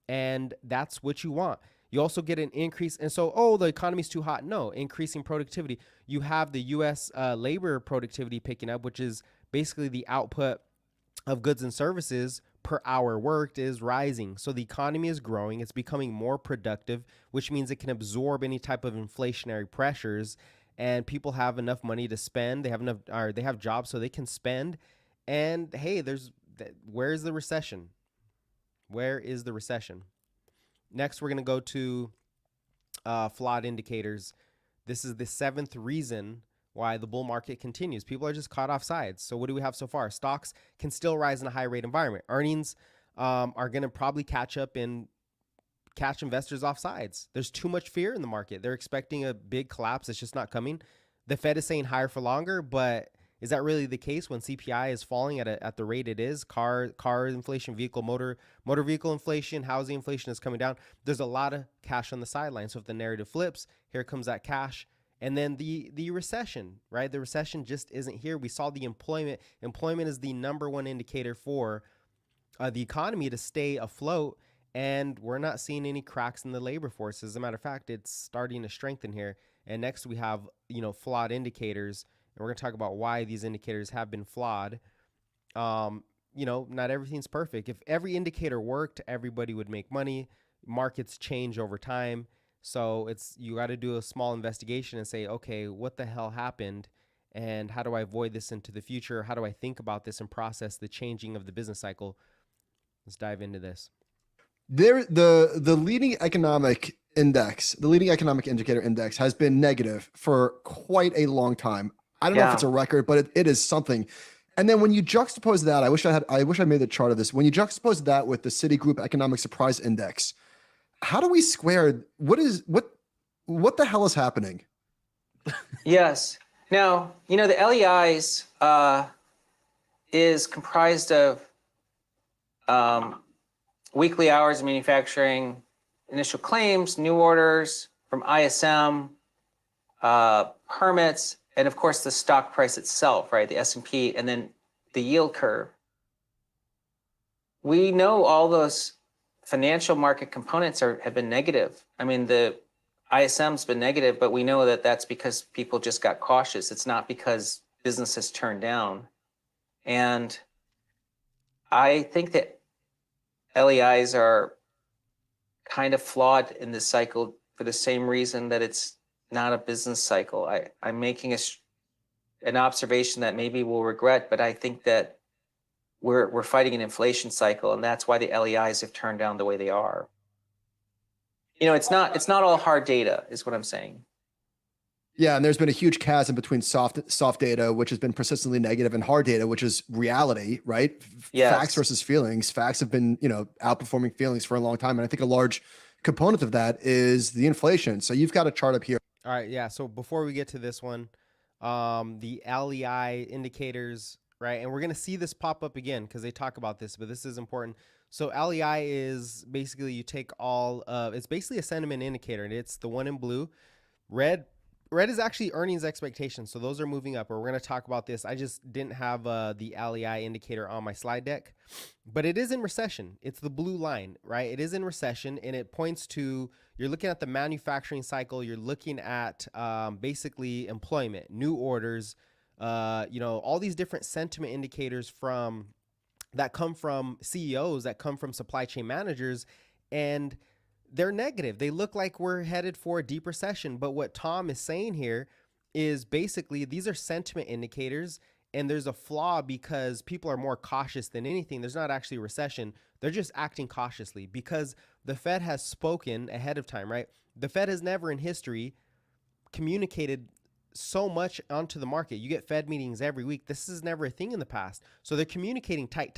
And that's what you want. You also get an increase. And so, the economy's too hot. No, increasing productivity. You have the U.S. Labor productivity picking up, which is basically the output of goods and services per hour worked is rising. So the economy is growing. It's becoming more productive, which means it can absorb any type of inflationary pressures. And people have enough money to spend. They have enough, or they have jobs so they can spend. And hey, where's the recession? Where is the recession? Next, we're going to go to flawed indicators. This is the 7th reason why the bull market continues. People are just caught off sides. So what do we have so far? Stocks can still rise in a high rate environment. Earnings are going to probably catch investors off sides. There's too much fear in the market. They're expecting a big collapse. It's just not coming. The Fed is saying higher for longer, but is that really the case when CPI is falling at the rate it is? Car inflation, motor vehicle inflation, housing inflation is coming down. There's a lot of cash on the sidelines. So if the narrative flips, here comes that cash. And then the recession, right? The recession just isn't here. We saw the employment. Employment is the number one indicator for the economy to stay afloat. And we're not seeing any cracks in the labor force. As a matter of fact, it's starting to strengthen here. And next we have, flawed indicators. And we're going to talk about why these indicators have been flawed. Not everything's perfect. If every indicator worked, everybody would make money. Markets change over time. So you got to do a small investigation and say, okay, what the hell happened? And how do I avoid this into the future? How do I think about this and process the changing of the business cycle? Let's dive into this. The leading economic index, the leading economic indicator index has been negative for quite a long time. I don't know if it's a record, but it is something. And then when you juxtapose that, I wish I made the chart of this. When you juxtapose that with the Citigroup Economic Surprise Index, how do we square what the hell is happening? Yes. Now, the LEIs is comprised of weekly hours of manufacturing, initial claims, new orders from ISM, permits, and of course the stock price itself, right? The S&P, and then the yield curve. We know all those financial market components have been negative. I mean, the ISM's been negative, but we know that that's because people just got cautious. It's not because business has turned down. And I think that LEIs are kind of flawed in this cycle for the same reason that it's not a business cycle. I'm making an observation that maybe we'll regret, but I think that we're fighting an inflation cycle, and that's why the LEIs have turned down the way they are. It's not all hard data, is what I'm saying. Yeah, and there's been a huge chasm between soft data, which has been persistently negative, and hard data, which is reality, right? Yes. Facts versus feelings. Facts have been, outperforming feelings for a long time, and I think a large component of that is the inflation. So you've got a chart up here. All right, yeah. So before we get to this one, the LEI indicators, right? And we're going to see this pop up again because they talk about this, but this is important. So LEI is basically you take it's basically a sentiment indicator, and it's the one in blue. Red is actually earnings expectations. So those are moving up, or we're going to talk about this. I just didn't have the LEI indicator on my slide deck, but it is in recession. It's the blue line, right? It is in recession, and it points to, you're looking at the manufacturing cycle. You're looking at basically employment, new orders, all these different sentiment indicators from that come from CEOs, that come from supply chain managers, and they're negative. They look like we're headed for a deep recession. But what Tom is saying here is basically these are sentiment indicators, and there's a flaw because people are more cautious than anything. There's not actually a recession. They're just acting cautiously because the Fed has spoken ahead of time, right? The Fed has never in history communicated so much onto the market. You get Fed meetings every week. This is never a thing in the past. So they're communicating tight,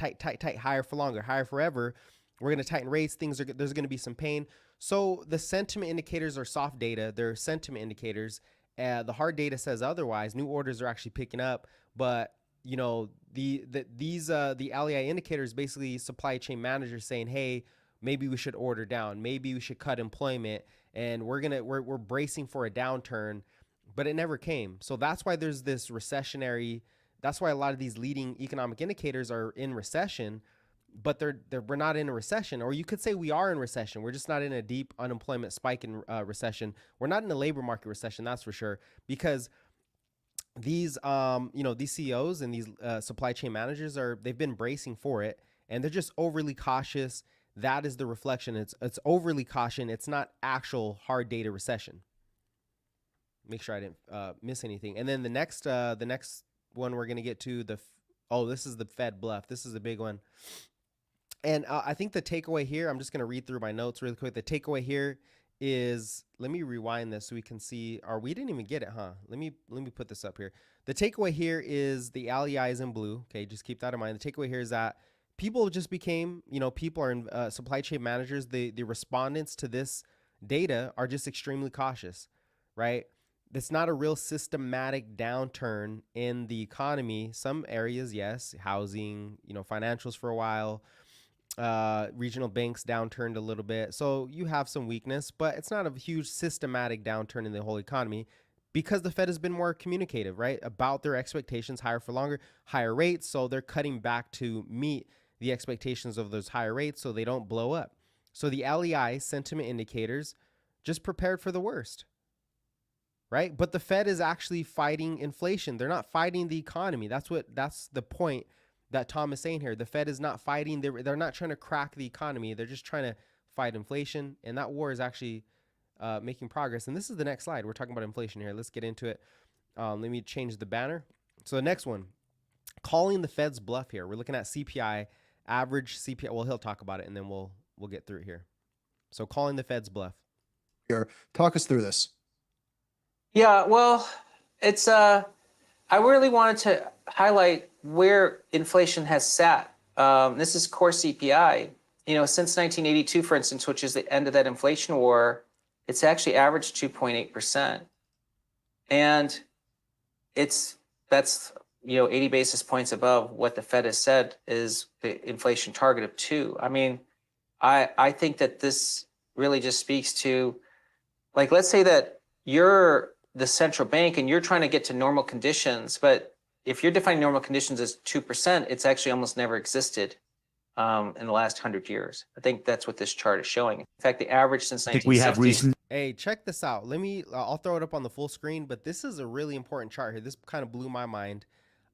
higher for longer, higher forever. We're going to tighten rates. There's going to be some pain. So the sentiment indicators are soft data. They're sentiment indicators. The hard data says otherwise. New orders are actually picking up, but you know the LEI indicators basically supply chain managers saying, hey, maybe we should order down, maybe we should cut employment, and we're bracing for a downturn, but it never came. So that's why there's this recessionary. That's why a lot of these leading economic indicators are in recession, but we're not in a recession. Or you could say we are in recession. We're just not in a deep unemployment spike in recession. We're not in a labor market recession, that's for sure, because these these CEOs and these supply chain managers they've been bracing for it, and they're just overly cautious. That is the reflection. It's overly caution. It's not actual hard data recession. Make sure I didn't miss anything. And then the next one we're gonna get to this is the Fed Bluff. This is a big one. And I think the takeaway here, I'm just going to read through my notes really quick. The takeaway here is, let me rewind this so we can see, or we didn't even get it, huh? Let me put this up here. The takeaway here is the LEI is in blue. Okay, just keep that in mind. The takeaway here is that people just became, people are in supply chain managers. The respondents to this data are just extremely cautious, right? It's not a real systematic downturn in the economy. Some areas, yes, housing, financials for a while. Regional banks downturned a little bit. So you have some weakness, but it's not a huge systematic downturn in the whole economy because the Fed has been more communicative, right? About their expectations, higher for longer, higher rates. So they're cutting back to meet the expectations of those higher rates so they don't blow up. So the LEI sentiment indicators just prepared for the worst, right? But the Fed is actually fighting inflation. They're not fighting the economy. That's the point that Tom is saying here. The Fed is not fighting. They're not trying to crack the economy. They're just trying to fight inflation. And that war is actually making progress. And this is the next slide. We're talking about inflation here. Let's get into it. Let me change the banner. So the next one, calling the Fed's bluff here. We're looking at CPI, average CPI. Well, he'll talk about it and then we'll get through it here. So calling the Fed's bluff. Here, talk us through this. Yeah, well, it's I really wanted to highlight where inflation has sat. This is core CPI. Since 1982, for instance, which is the end of that inflation war, it's actually averaged 2.8%. And that's 80 basis points above what the Fed has said is the inflation target of 2. I mean, I think that this really just speaks to, like, let's say that you're the central bank and you're trying to get to normal conditions, but if you're defining normal conditions as 2%, it's actually almost never existed in the last 100 years. I think that's what this chart is showing. In fact, the average since 1960. I think we have recent. Hey, check this out. I'll throw it up on the full screen, but this is a really important chart here. This kind of blew my mind.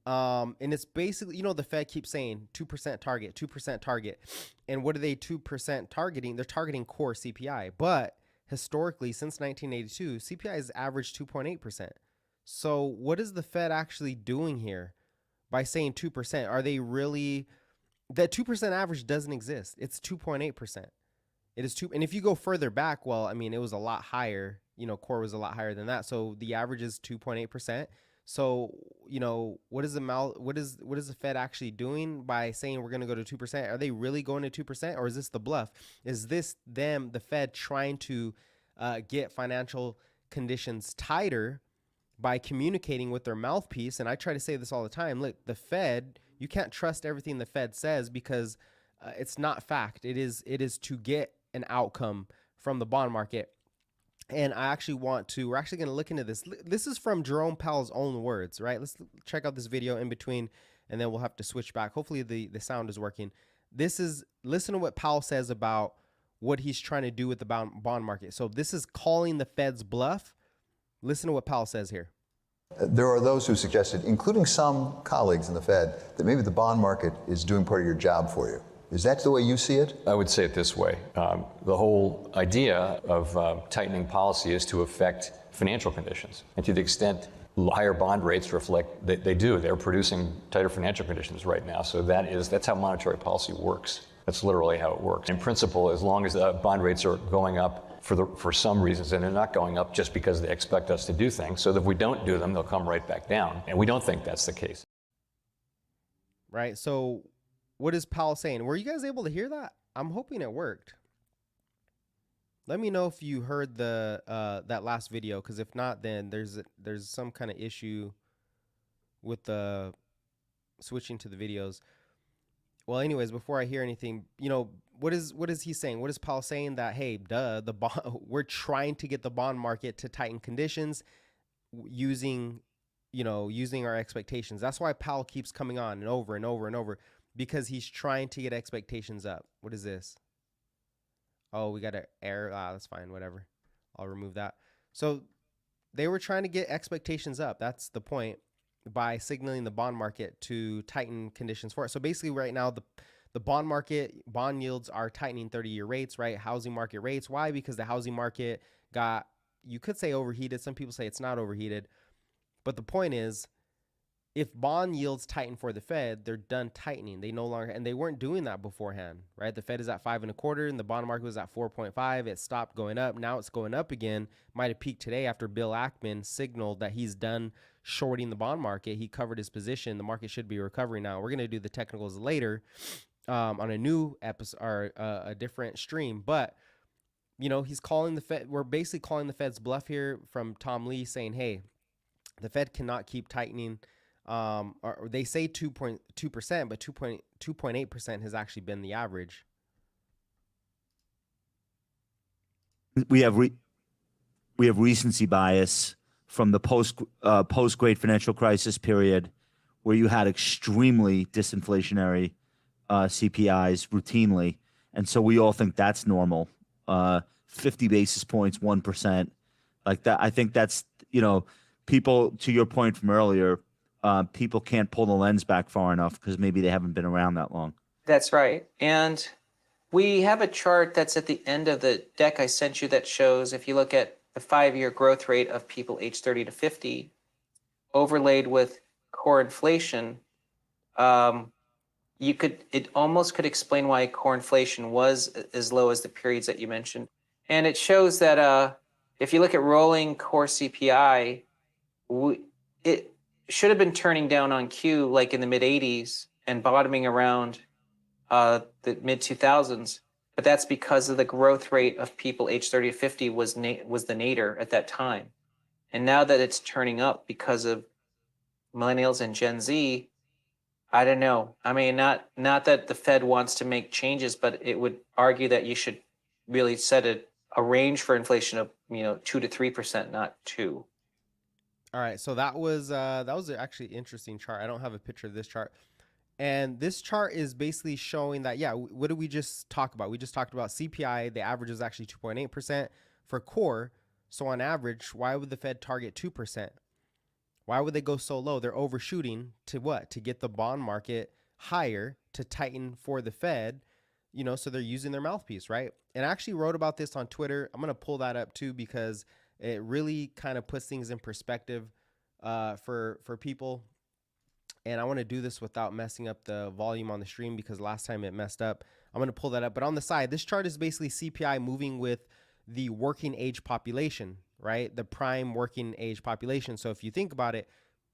And it's basically, the Fed keeps saying 2% target, 2% target. And what are they 2% targeting? They're targeting core CPI. But historically, since 1982, CPI has averaged 2.8%. So what is the Fed actually doing here by saying 2%? Are they really, that 2% average doesn't exist. It's 2.8%. It is 2. And if you go further back, well, I mean, it was a lot higher, core was a lot higher than that. So the average is 2.8%. So, what is the Fed actually doing by saying we're going to go to 2%? Are they really going to 2%, or is this the bluff? Is this the Fed trying to get financial conditions tighter by communicating with their mouthpiece? And I try to say this all the time. Look, the Fed, you can't trust everything the Fed says because it's not fact. It is to get an outcome from the bond market. And we're actually going to look into this. This is from Jerome Powell's own words, right? Let's check out this video in between, and then we'll have to switch back. Hopefully the sound is working. Listen to what Powell says about what he's trying to do with the bond market. So this is calling the Fed's bluff. Listen to what Powell says here. There are those who suggested, including some colleagues in the Fed, that maybe the bond market is doing part of your job for you. Is that the way you see it? I would say it this way. The whole idea of tightening policy is to affect financial conditions. And to the extent higher bond rates reflect, they're producing tighter financial conditions right now. So that's how monetary policy works. That's literally how it works. In principle, as long as the bond rates are going up for some reasons, and they're not going up just because they expect us to do things, so that if we don't do them, they'll come right back down. And we don't think that's the case. Right. So what is Powell saying? Were you guys able to hear that? I'm hoping it worked. Let me know if you heard the that last video, because if not, then there's some kind of issue with the switching to the videos. Well, anyways, before I hear anything, what is he saying? What is Powell saying? That, hey, we're trying to get the bond market to tighten conditions using our expectations. That's why Powell keeps coming on and over and over and over, because he's trying to get expectations up. What is this? Oh, we got an error. That's fine. Whatever. I'll remove that. So they were trying to get expectations up. That's the point, by signaling the bond market to tighten conditions for it. So basically right now, the bond market, bond yields are tightening 30-year rates, right? Housing market rates. Why? Because the housing market got, you could say overheated. Some people say it's not overheated. But the point is, if bond yields tighten for the Fed, they're done tightening. They no longer, and they weren't doing that beforehand, right? The Fed is at 5.25, and the bond market was at 4.5. It stopped going up. Now it's going up again. Might have peaked today after Bill Ackman signaled that he's done shorting the bond market. He covered his position. The market should be recovering now. We're going to do the technicals later on a new episode or a different stream. But, he's calling the Fed. We're basically calling the Fed's bluff here from Tom Lee, saying, hey, the Fed cannot keep tightening. Or they say 2.2%, but 2.8% has actually been the average. We have recency bias from the post Great Financial Crisis period, where you had extremely disinflationary CPIs routinely, and so we all think that's normal. 50 basis points, 1%, like that. I think that's people, to your point from earlier. People can't pull the lens back far enough because maybe they haven't been around that long. That's right. And we have a chart that's at the end of the deck I sent you that shows, if you look at the 5-year growth rate of people aged 30 to 50, overlaid with core inflation, it almost could explain why core inflation was as low as the periods that you mentioned. And it shows that if you look at rolling core CPI, it should have been turning down on Q like in the mid 80s and bottoming around the mid 2000s. But that's because of the growth rate of people aged 30 to 50 was the nadir at that time. And now that it's turning up because of millennials and Gen Z, I don't know. I mean, not that the Fed wants to make changes, but it would argue that you should really set a range for inflation of 2 to 3%, not 2. All right, so that was actually an interesting chart. I don't have a picture of this chart. And this chart is basically showing that, what did we just talk about? We just talked about CPI. The average is actually 2.8% for core. So on average, why would the Fed target 2%? Why would they go so low? They're overshooting to what? To get the bond market higher, to tighten for the Fed, so they're using their mouthpiece, right? And I actually wrote about this on Twitter. I'm going to pull that up too, because it really kind of puts things in perspective for people. And I want to do this without messing up the volume on the stream, because last time it messed up. I'm going to pull that up. But on the side, this chart is basically CPI moving with the working age population, right? The prime working age population. So if you think about it,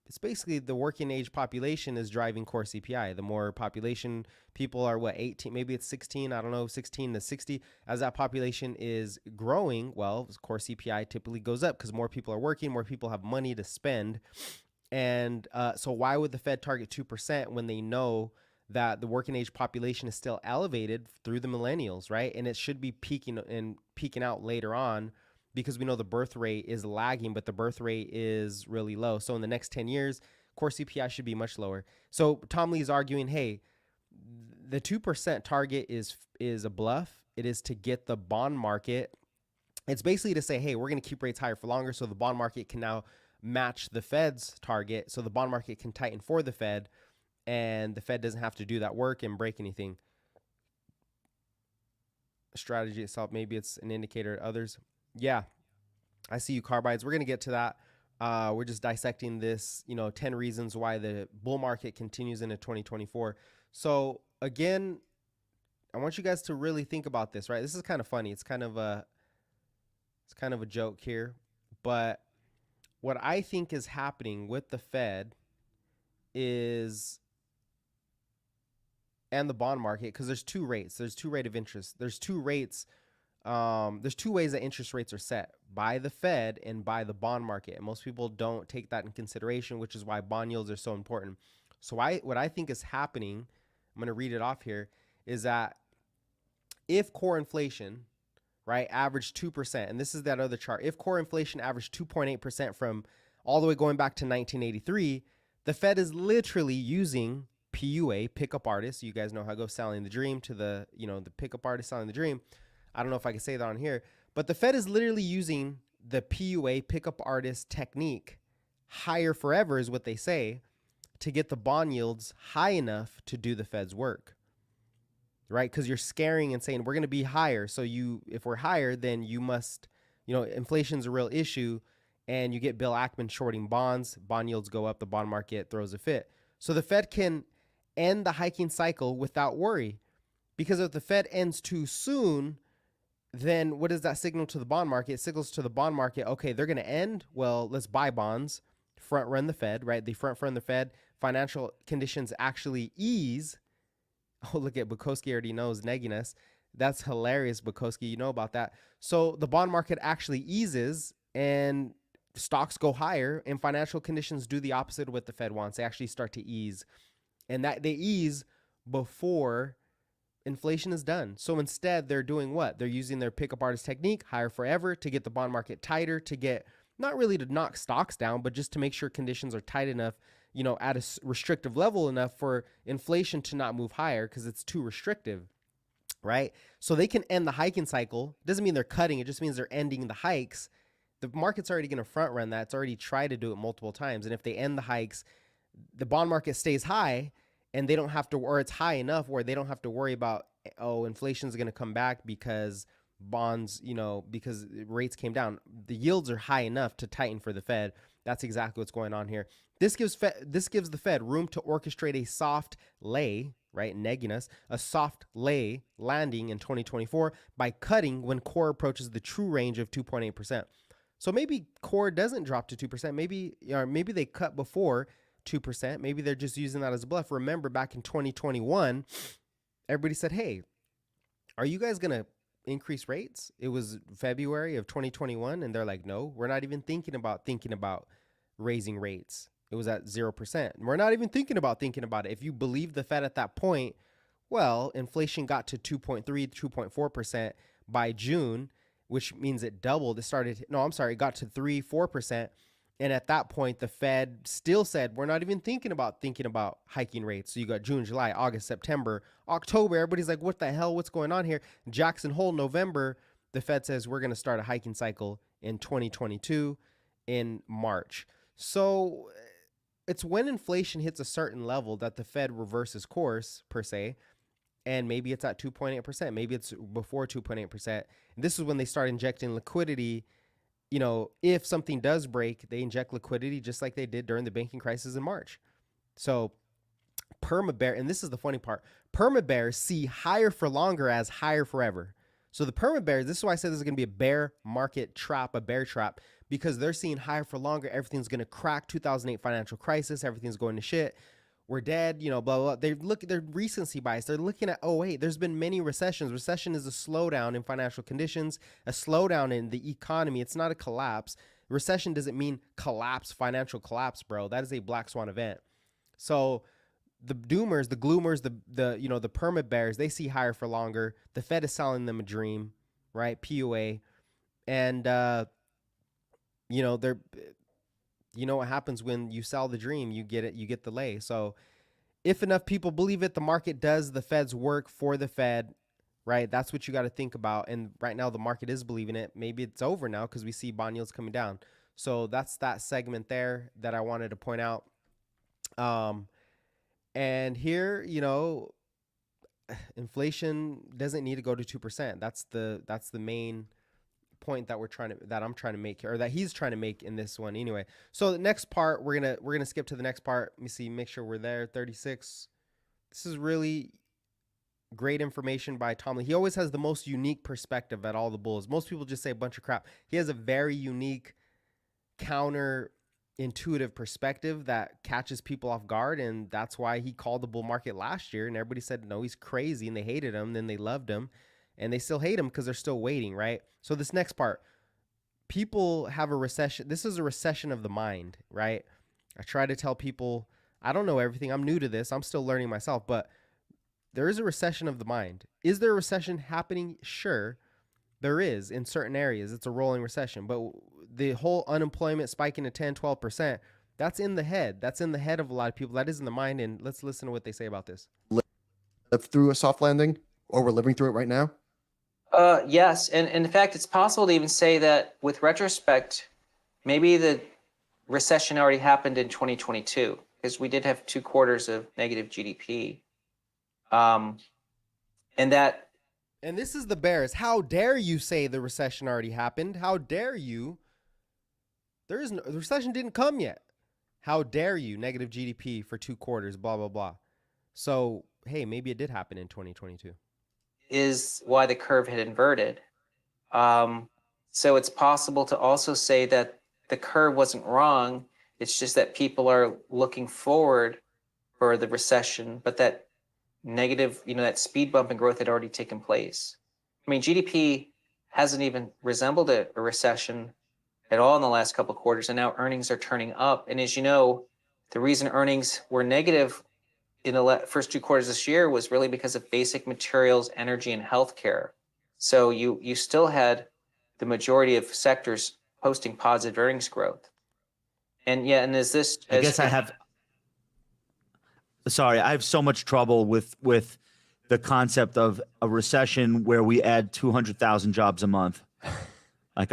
it's basically the working age population is driving core CPI. The more population, people are 18, maybe it's 16, I don't know, 16 to 60. As that population is growing, well, core CPI typically goes up because more people are working, more people have money to spend. And so why would the Fed target 2% when they know that the working age population is still elevated through the millennials, right? And it should be peaking out later on, because we know the birth rate is lagging, but the birth rate is really low. So in the next 10 years, core CPI should be much lower. So Tom Lee is arguing, hey, the 2% target is a bluff. It is to get the bond market. It's basically to say, hey, we're going to keep rates higher for longer, so the bond market can now match the Fed's target so the bond market can tighten for the Fed and the Fed doesn't have to do that work and break anything. Strategy itself, maybe it's an indicator to others. Yeah, I see you, Carbides. We're going to get to that. We're just dissecting this, 10 reasons why the bull market continues into 2024. So again, I want you guys to really think about this, right? This is kind of funny. It's kind of a joke here, but what I think is happening with the Fed is, and the bond market, because there's two rates. There's two rate of interest. There's two rates. There's two ways that interest rates are set, by the Fed and by the bond market. And most people don't take that in consideration, which is why bond yields are so important. So what I think is happening, I'm going to read it off here, is that if core inflation, right, averaged 2%, and this is that other chart, if core inflation averaged 2.8% from all the way going back to 1983, the Fed is literally using PUA, pickup artists. You guys know how I go selling the dream to the, the pickup artist selling the dream. I don't know if I can say that on here, but the Fed is literally using the PUA, pickup artist technique, higher forever is what they say, to get the bond yields high enough to do the Fed's work, right? Because you're scaring and saying we're going to be higher. So if we're higher, then you must, inflation's a real issue, and you get Bill Ackman shorting bonds, bond yields go up, the bond market throws a fit. So the Fed can end the hiking cycle without worry, because if the Fed ends too soon, then what does that signal to the bond market? It signals to the bond market, okay, they're going to end. Well, let's buy bonds, front run the Fed, right? They front run the Fed. Financial conditions actually ease. Oh, look at Bukowski already knows, negging us. That's hilarious, Bukowski. You know about that. So the bond market actually eases and stocks go higher, and financial conditions do the opposite of what the Fed wants. They actually start to ease, and that they ease before inflation is done. So instead, they're doing what? They're using their pickup artist technique, higher forever, to get the bond market tighter, to get, not really to knock stocks down, but just to make sure conditions are tight enough, at a restrictive level enough for inflation to not move higher because it's too restrictive, right? So they can end the hiking cycle. It doesn't mean they're cutting. It just means they're ending the hikes. The market's already going to front run that. It's already tried to do it multiple times. And if they end the hikes, the bond market stays high, and they don't have to, or it's high enough where they don't have to worry about, inflation is going to come back because bonds, because rates came down. The yields are high enough to tighten for the Fed. That's exactly what's going on here. This gives the Fed room to orchestrate a soft lay, right? Negging us, a soft lay landing in 2024 by cutting when core approaches the true range of 2.8%. So maybe core doesn't drop to 2%. Maybe they cut before 2%. Maybe they're just using that as a bluff. Remember back in 2021, everybody said, hey, are you guys going to increase rates? It was February of 2021. And they're like, no, we're not even thinking about raising rates. It was at 0%. We're not even thinking about it. If you believe the Fed at that point, well, inflation got to 2.3, 2.4% by June, which means it doubled. It got to 3, 4%. And at that point, the Fed still said, we're not even thinking about hiking rates. So you got June, July, August, September, October. Everybody's like, what the hell? What's going on here? Jackson Hole, November, the Fed says we're going to start a hiking cycle in 2022 in March. So it's when inflation hits a certain level that the Fed reverses course, per se. And maybe it's at 2.8%. Maybe it's before 2.8%. This is when they start injecting liquidity. If something does break, they inject liquidity just like they did during the banking crisis in March. So perma-bear, and this is the funny part, perma-bears see higher for longer as higher forever. So the perma-bears, this is why I said this is going to be a bear market trap, a bear trap, because they're seeing higher for longer. Everything's going to crack. 2008 financial crisis. Everything's going to shit. We're dead, blah, blah, blah. They're recency bias. They're looking at, oh, wait, there's been many recessions. Recession is a slowdown in financial conditions, a slowdown in the economy. It's not a collapse. Recession doesn't mean collapse, financial collapse, bro. That is a black swan event. So the doomers, the gloomers, the perma bears, they see higher for longer. The Fed is selling them a dream, right? PUA. And, what happens when you sell the dream, you get the lay. So if enough people believe it, the market does the Fed's work for the Fed, right? That's what you got to think about. And right now the market is believing it. Maybe it's over now because we see bond yields coming down. So that's that segment there that I wanted to point out. And here, inflation doesn't need to go to 2%. That's the main point that I'm trying to make here, or that he's trying to make in this one anyway. So the next part, we're gonna skip to the next part. Let me see, make sure we're there. 36. This is really great information by Tom Lee. He always has the most unique perspective at all the bulls. Most people just say a bunch of crap. He has a very unique counter intuitive perspective that catches people off guard, and that's why he called the bull market last year and everybody said no, he's crazy, and they hated him, then they loved him, and they still hate him because they're still waiting, right? So this next part, people have a recession. This is a recession of the mind, right? I try to tell people, I don't know everything, I'm new to this, I'm still learning myself, but there is a recession of the mind. Is there a recession happening? Sure, there is in certain areas. It's a rolling recession, but the whole unemployment spiking to 10, 12%, that's in the head. That's in the head of a lot of people. That is in the mind. And let's listen to what they say about this. Live through a soft landing, or we're living through it right now? Yes. And in fact, it's possible to even say that with retrospect, maybe the recession already happened in 2022, because we did have 2 quarters of negative GDP. And this is the bears. How dare you say the recession already happened? How dare you? The recession didn't come yet. How dare you? Negative GDP for 2 quarters, blah, blah, blah. So, hey, maybe it did happen in 2022. Is why the curve had inverted. So it's possible to also say that the curve wasn't wrong. It's just that people are looking forward for the recession, but that negative, that speed bump in growth had already taken place. I mean, GDP hasn't even resembled a recession at all in the last couple of quarters, and now earnings are turning up. And as you know, the reason earnings were negative in the first 2 quarters this year was really because of basic materials, energy, and healthcare. So you still had the majority of sectors posting positive earnings growth. And yeah, and is this? I guess I have. Sorry, I have so much trouble with the concept of a recession where we add 200,000 jobs a month. I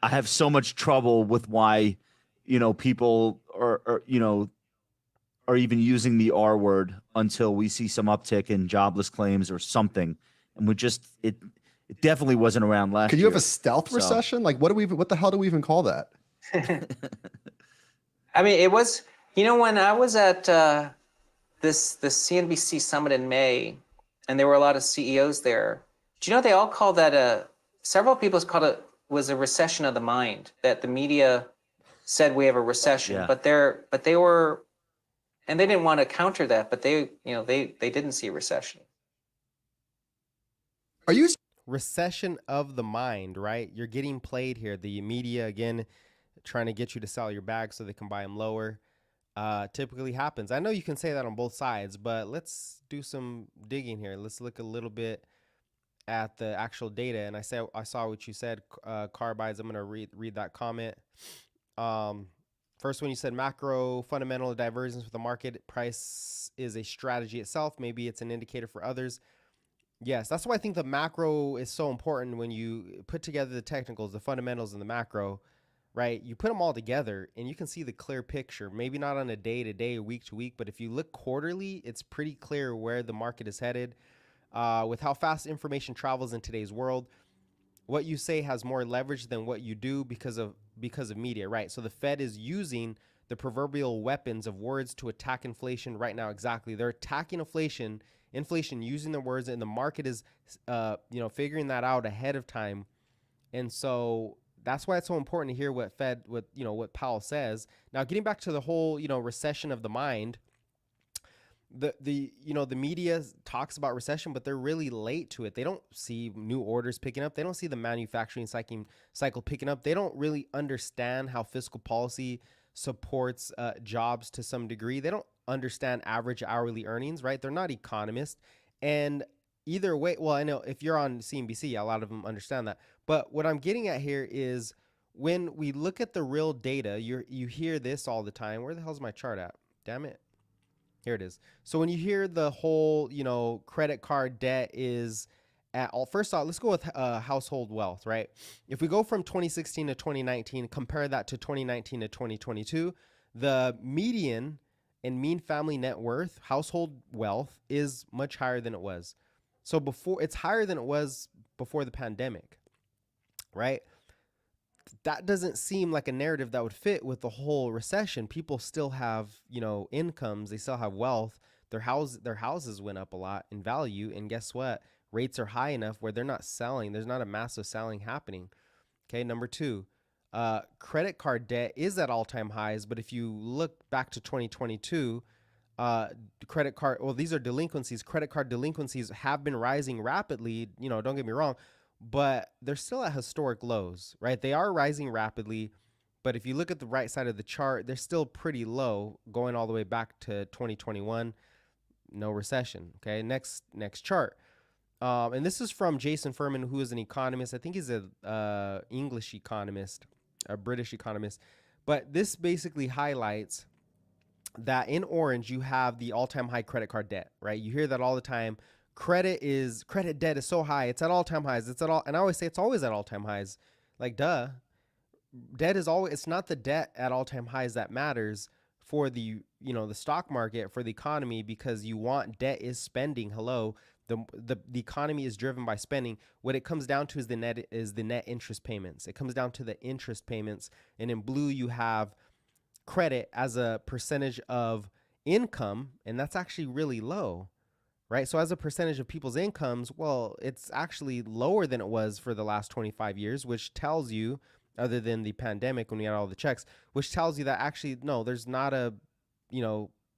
have so much trouble with why, people are even using the R word until we see some uptick in jobless claims or something. And it definitely wasn't around last year. Could you have a stealth recession? Like, what the hell do we even call that? I mean, it was, when I was at this CNBC summit in May, and there were a lot of CEOs there, do you know they all called that several people called it was a recession of the mind, that the media said we have a recession, Yeah. but they were, and they didn't want to counter that, but they didn't see a recession. Are you Recession of the mind, right? You're getting played here. The media, again, trying to get you to sell your bags so they can buy them lower. Typically happens. I know you can say that on both sides, but let's do some digging here. Let's look a little bit at the actual data. And I saw what you said, Carbides. I'm going to read that comment. First one, you said macro fundamental divergence with the market price is a strategy itself. Maybe it's an indicator for others. Yes, that's why I think the macro is so important. When you put together the technicals, the fundamentals, and the macro, right? You put them all together and you can see the clear picture. Maybe not on a day to day, week to week, but if you look quarterly, it's pretty clear where the market is headed. With how fast information travels in today's world, what you say has more leverage than what you do because of media, right? So the Fed is using the proverbial weapons of words to attack inflation right now. Exactly. They're attacking inflation using the words, and the market is, figuring that out ahead of time. And so that's why it's so important to hear what Powell says. Now, getting back to the whole, recession of the mind, the media talks about recession, but they're really late to it. They don't see new orders picking up. They don't see the manufacturing cycle picking up. They don't really understand how fiscal policy supports jobs to some degree. They don't understand average hourly earnings, right? They're not economists. And either way, well, I know if you're on CNBC, a lot of them understand that. But what I'm getting at here is when we look at the real data, you hear this all the time. Where the hell's my chart at? Damn it. Here it is. So when you hear the whole, credit card debt is at all. First off, let's go with household wealth, right? If we go from 2016 to 2019, compare that to 2019 to 2022, the median and mean family net worth, household wealth, is much higher than it was. So it's higher than it was before the pandemic, right? That doesn't seem like a narrative that would fit with the whole recession. People still have, incomes, they still have wealth. Their houses went up a lot in value, and guess what? Rates are high enough where they're not selling. There's not a massive selling happening. Okay, number two, credit card debt is at all-time highs, but if you look back to 2022, these are delinquencies. Credit card delinquencies have been rising rapidly. Don't get me wrong, but they're still at historic lows, right? They are rising rapidly, but if you look at the right side of the chart, they're still pretty low, going all the way back to 2021. No recession. Okay, next chart. And this is from Jason Furman, who is an economist. I think he's a English economist, a British economist. But this basically highlights that in orange, you have the all-time high credit card debt, right? You hear that all the time. Credit debt is so high. It's at all-time highs. And I always say it's always at all-time highs. Like, duh. Debt is always, it's not the debt at all-time highs that matters for the stock market, for the economy, because you want debt is spending. Hello. The economy is driven by spending. What it comes down to is the net interest payments. It comes down to the interest payments. And in blue, you have credit as a percentage of income, and that's actually really low, right? So as a percentage of people's incomes, well, it's actually lower than it was for the last 25 years, which tells you, other than the pandemic when we had all the checks, which tells you that actually, no, there's not a,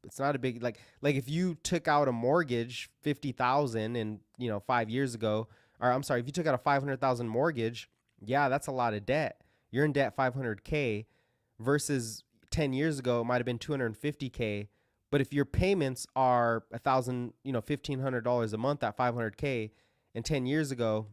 it's not a big, like if you took out a mortgage, 50,000 and, 5 years ago, or I'm sorry, if you took out a 500,000 mortgage, yeah, that's a lot of debt. You're in debt 500K versus 10 years ago, it might've been 250K. But if your payments are $1,500 a month at 500K, and 10 years ago,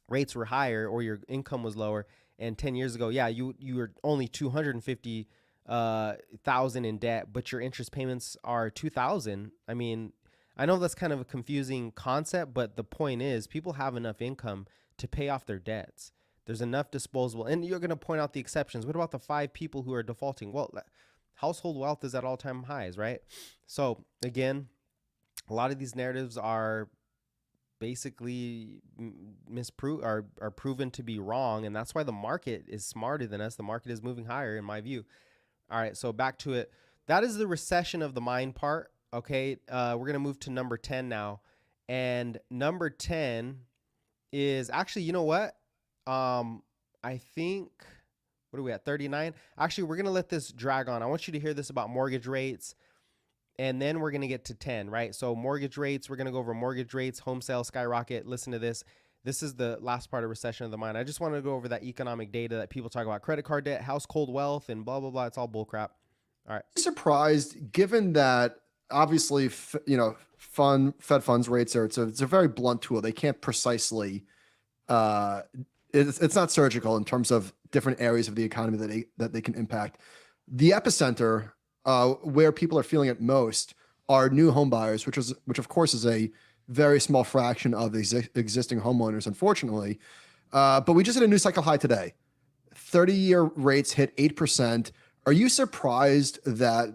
rates were higher or your income was lower, and 10 years ago, yeah, you were only 250,000 in debt, but your interest payments are 2,000. I mean, I know that's kind of a confusing concept, but the point is people have enough income to pay off their debts. There's enough disposable, and you're going to point out the exceptions. What about the 5 people who are defaulting? Well, household wealth is at all-time highs, right? So again, a lot of these narratives are basically are proven to be wrong, and that's why the market is smarter than us. The market is moving higher, in my view. All right, so back to it. That is the recession of the mind part. Okay, we're gonna move to number 10 now, and number 10 is actually, you know what? I think, what are we at, 39? Actually, we're gonna let this drag on. I want you to hear this about mortgage rates, and then we're going to get to 10, right? So mortgage rates, we're going to go over mortgage rates, home sales skyrocket. Listen to this. This is the last part of recession of the mind. I just want to go over that economic data that people talk about, credit card debt, household wealth, and blah, blah, blah. It's all bullcrap. All right. Surprised, given that obviously, Fed funds rates are, it's a very blunt tool. They can't precisely, it's not surgical in terms of different areas of the economy that they can impact. The epicenter, where people are feeling it most, are new home buyers, which of course is a very small fraction of existing homeowners, unfortunately. But we just hit a new cycle high today. 30-year rates hit 8%. Are you surprised that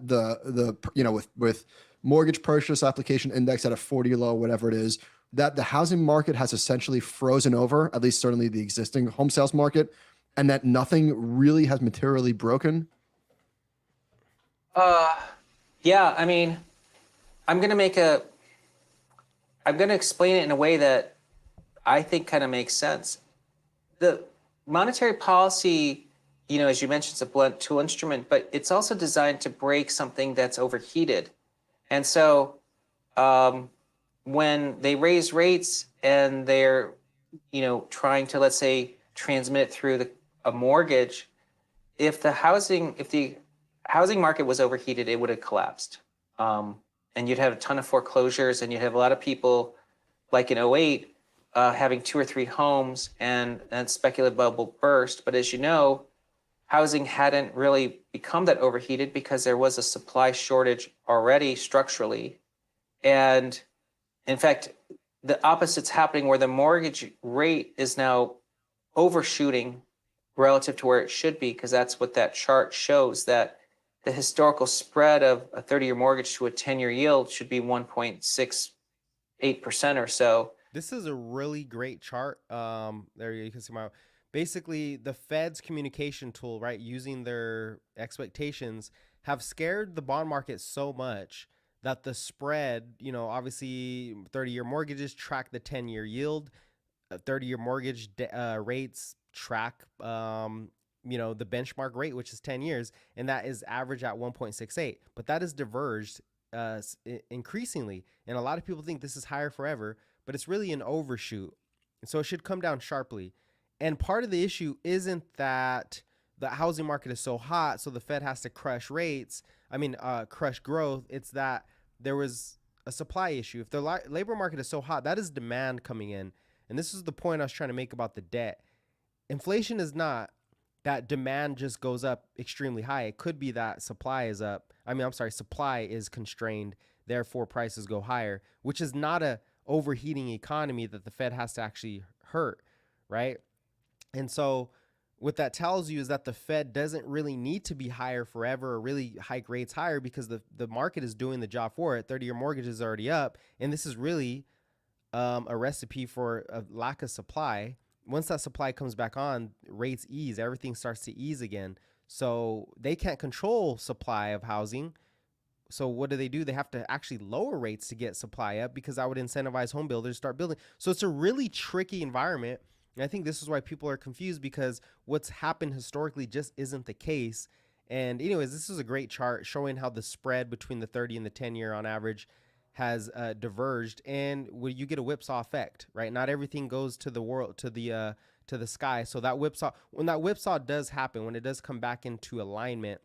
with mortgage purchase application index at a 40 low, whatever it is, that the housing market has essentially frozen over, at least certainly the existing home sales market, and that nothing really has materially broken? Yeah, I mean, I'm going to explain it in a way that I think kind of makes sense. The monetary policy, as you mentioned, it's a blunt tool instrument, but it's also designed to break something that's overheated. And so when they raise rates and they're, trying to, let's say, transmit it through a mortgage, if the housing market was overheated, it would have collapsed. And you'd have a ton of foreclosures, and you'd have a lot of people, like in '08, having 2 or 3 homes, and speculative bubble burst. But as you know, housing hadn't really become that overheated because there was a supply shortage already structurally. And in fact, the opposite's happening where the mortgage rate is now overshooting relative to where it should be, because that's what that chart shows, that the historical spread of a 30-year mortgage to a 10-year yield should be 1.68% or so. This is a really great chart. There you can see basically the Fed's communication tool, right? Using their expectations have scared the bond market so much that the spread, obviously 30-year mortgages track the 10-year yield, 30-year mortgage rates track, the benchmark rate, which is 10 years, and that is average at 1.68. But that has diverged increasingly, and a lot of people think this is higher forever, but it's really an overshoot. And so it should come down sharply. And part of the issue isn't that the housing market is so hot, so the Fed has to crush crush growth. It's that there was a supply issue. If the labor market is so hot, that is demand coming in. And this is the point I was trying to make about the debt. Inflation is not that demand just goes up extremely high. It could be that supply is supply is constrained, therefore prices go higher, which is not a overheating economy that the Fed has to actually hurt, right? And so what that tells you is that the Fed doesn't really need to be higher forever or really hike rates higher, because the market is doing the job for it. 30-year mortgage is already up, and this is really a recipe for a lack of supply. Once that supply comes back on, rates ease, everything starts to ease again. So they can't control supply of housing. So what do? They have to actually lower rates to get supply up, because that would incentivize home builders to start building. So it's a really tricky environment. And I think this is why people are confused, because what's happened historically just isn't the case. And anyways, this is a great chart showing how the spread between the 30 and the 10-year on average has diverged, and you get a whipsaw effect, right? Not everything goes to the sky. So that whipsaw, when that whipsaw does happen, when it does come back into alignment,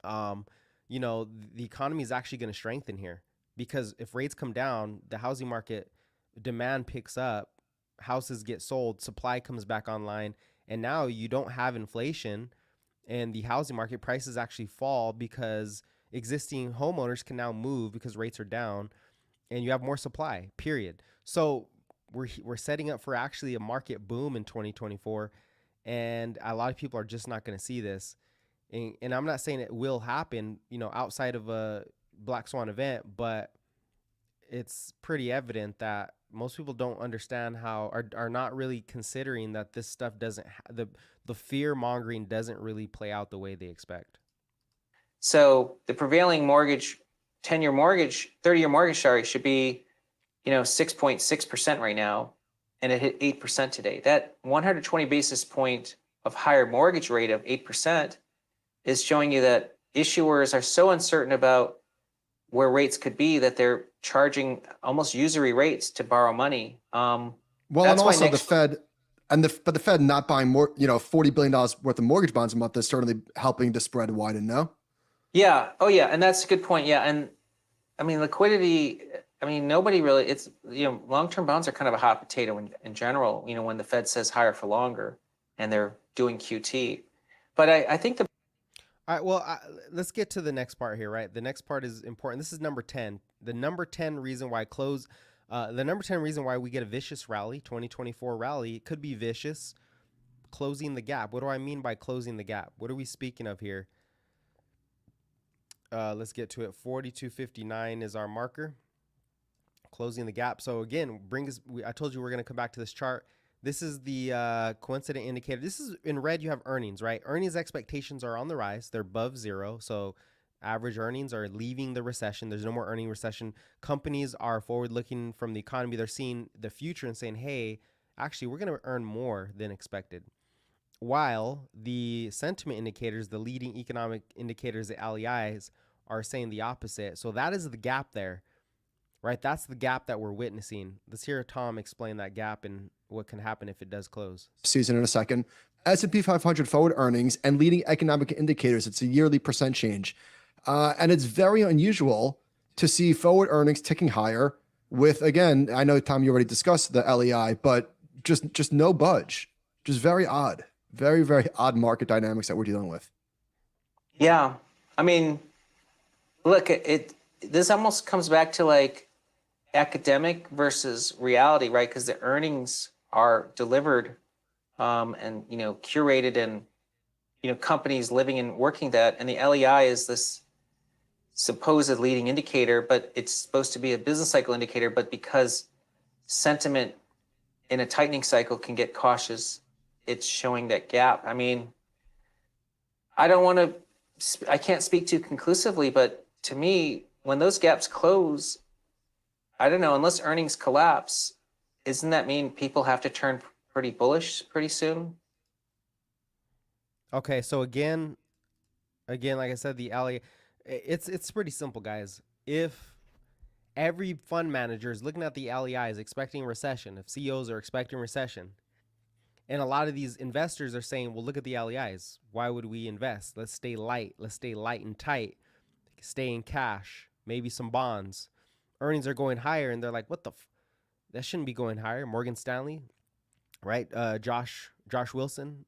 the economy is actually going to strengthen here, because if rates come down, the housing market demand picks up, houses get sold, supply comes back online, and now you don't have inflation, and the housing market prices actually fall because existing homeowners can now move because rates are down, and you have more supply, period. So we're setting up for actually a market boom in 2024, and a lot of people are just not going to see this. And I'm not saying it will happen, outside of a black swan event, but it's pretty evident that most people don't understand are not really considering that this stuff doesn't, the fear mongering doesn't really play out the way they expect. So the prevailing mortgage, 10-year mortgage, 30-year mortgage, should be, 6.6% right now, and it hit 8% today. That 120 basis point of higher mortgage rate of 8% is showing you that issuers are so uncertain about where rates could be that they're charging almost usury rates to borrow money. And also the Fed, but the Fed not buying more, $40 billion worth of mortgage bonds a month is certainly helping the spread widen, no? Yeah. Oh, yeah. And that's a good point. Yeah. And liquidity, nobody really, it's, long-term bonds are kind of a hot potato in general, when the Fed says higher for longer and they're doing QT. But I think the All right, well, let's get to the next part here, right? The next part is important. This is number 10. The number 10 reason why we get a vicious rally, 2024 rally, it could be vicious, closing the gap. What do I mean by closing the gap? What are we speaking of here? Let's get to it. 42.59 is our marker, closing the gap. So again, I told you we're going to come back to this chart. This is the coincident indicator. This is in red. You have earnings, right? Earnings expectations are on the rise. They're above zero. So average earnings are leaving the recession. There's no more earning recession. Companies are forward looking from the economy. They're seeing the future and saying, hey, actually, we're going to earn more than expected. While the sentiment indicators, the leading economic indicators, the LEIs, are saying the opposite. So that is the gap there, right? That's the gap that we're witnessing. Let's hear Tom explain that gap and what can happen if it does close. Season in a second. S&P 500 forward earnings and leading economic indicators. It's a yearly percent change. And it's very unusual to see forward earnings ticking higher with, again, I know, Tom, you already discussed the LEI, but just no budge. Just very odd. Very, very odd market dynamics that we're dealing with. Yeah. Look, this almost comes back to like academic versus reality, right? Because the earnings are delivered and curated, and companies living and working that, and the LEI is this supposed leading indicator, but it's supposed to be a business cycle indicator. But because sentiment in a tightening cycle can get cautious, it's showing that gap. I mean, I can't speak too conclusively, but to me, when those gaps close, I don't know, unless earnings collapse, isn't that mean people have to turn pretty bullish pretty soon? Okay, so again, like I said, the LA, it's pretty simple, guys. If every fund manager is looking at the LEIs expecting a recession, if CEOs are expecting recession, and a lot of these investors are saying, well, look at the LEIs. Why would we invest? Let's stay light. Let's stay light and tight. Stay in cash, maybe some bonds. Earnings are going higher, and they're like, what the that shouldn't be going higher. Morgan Stanley, right? Josh Wilson,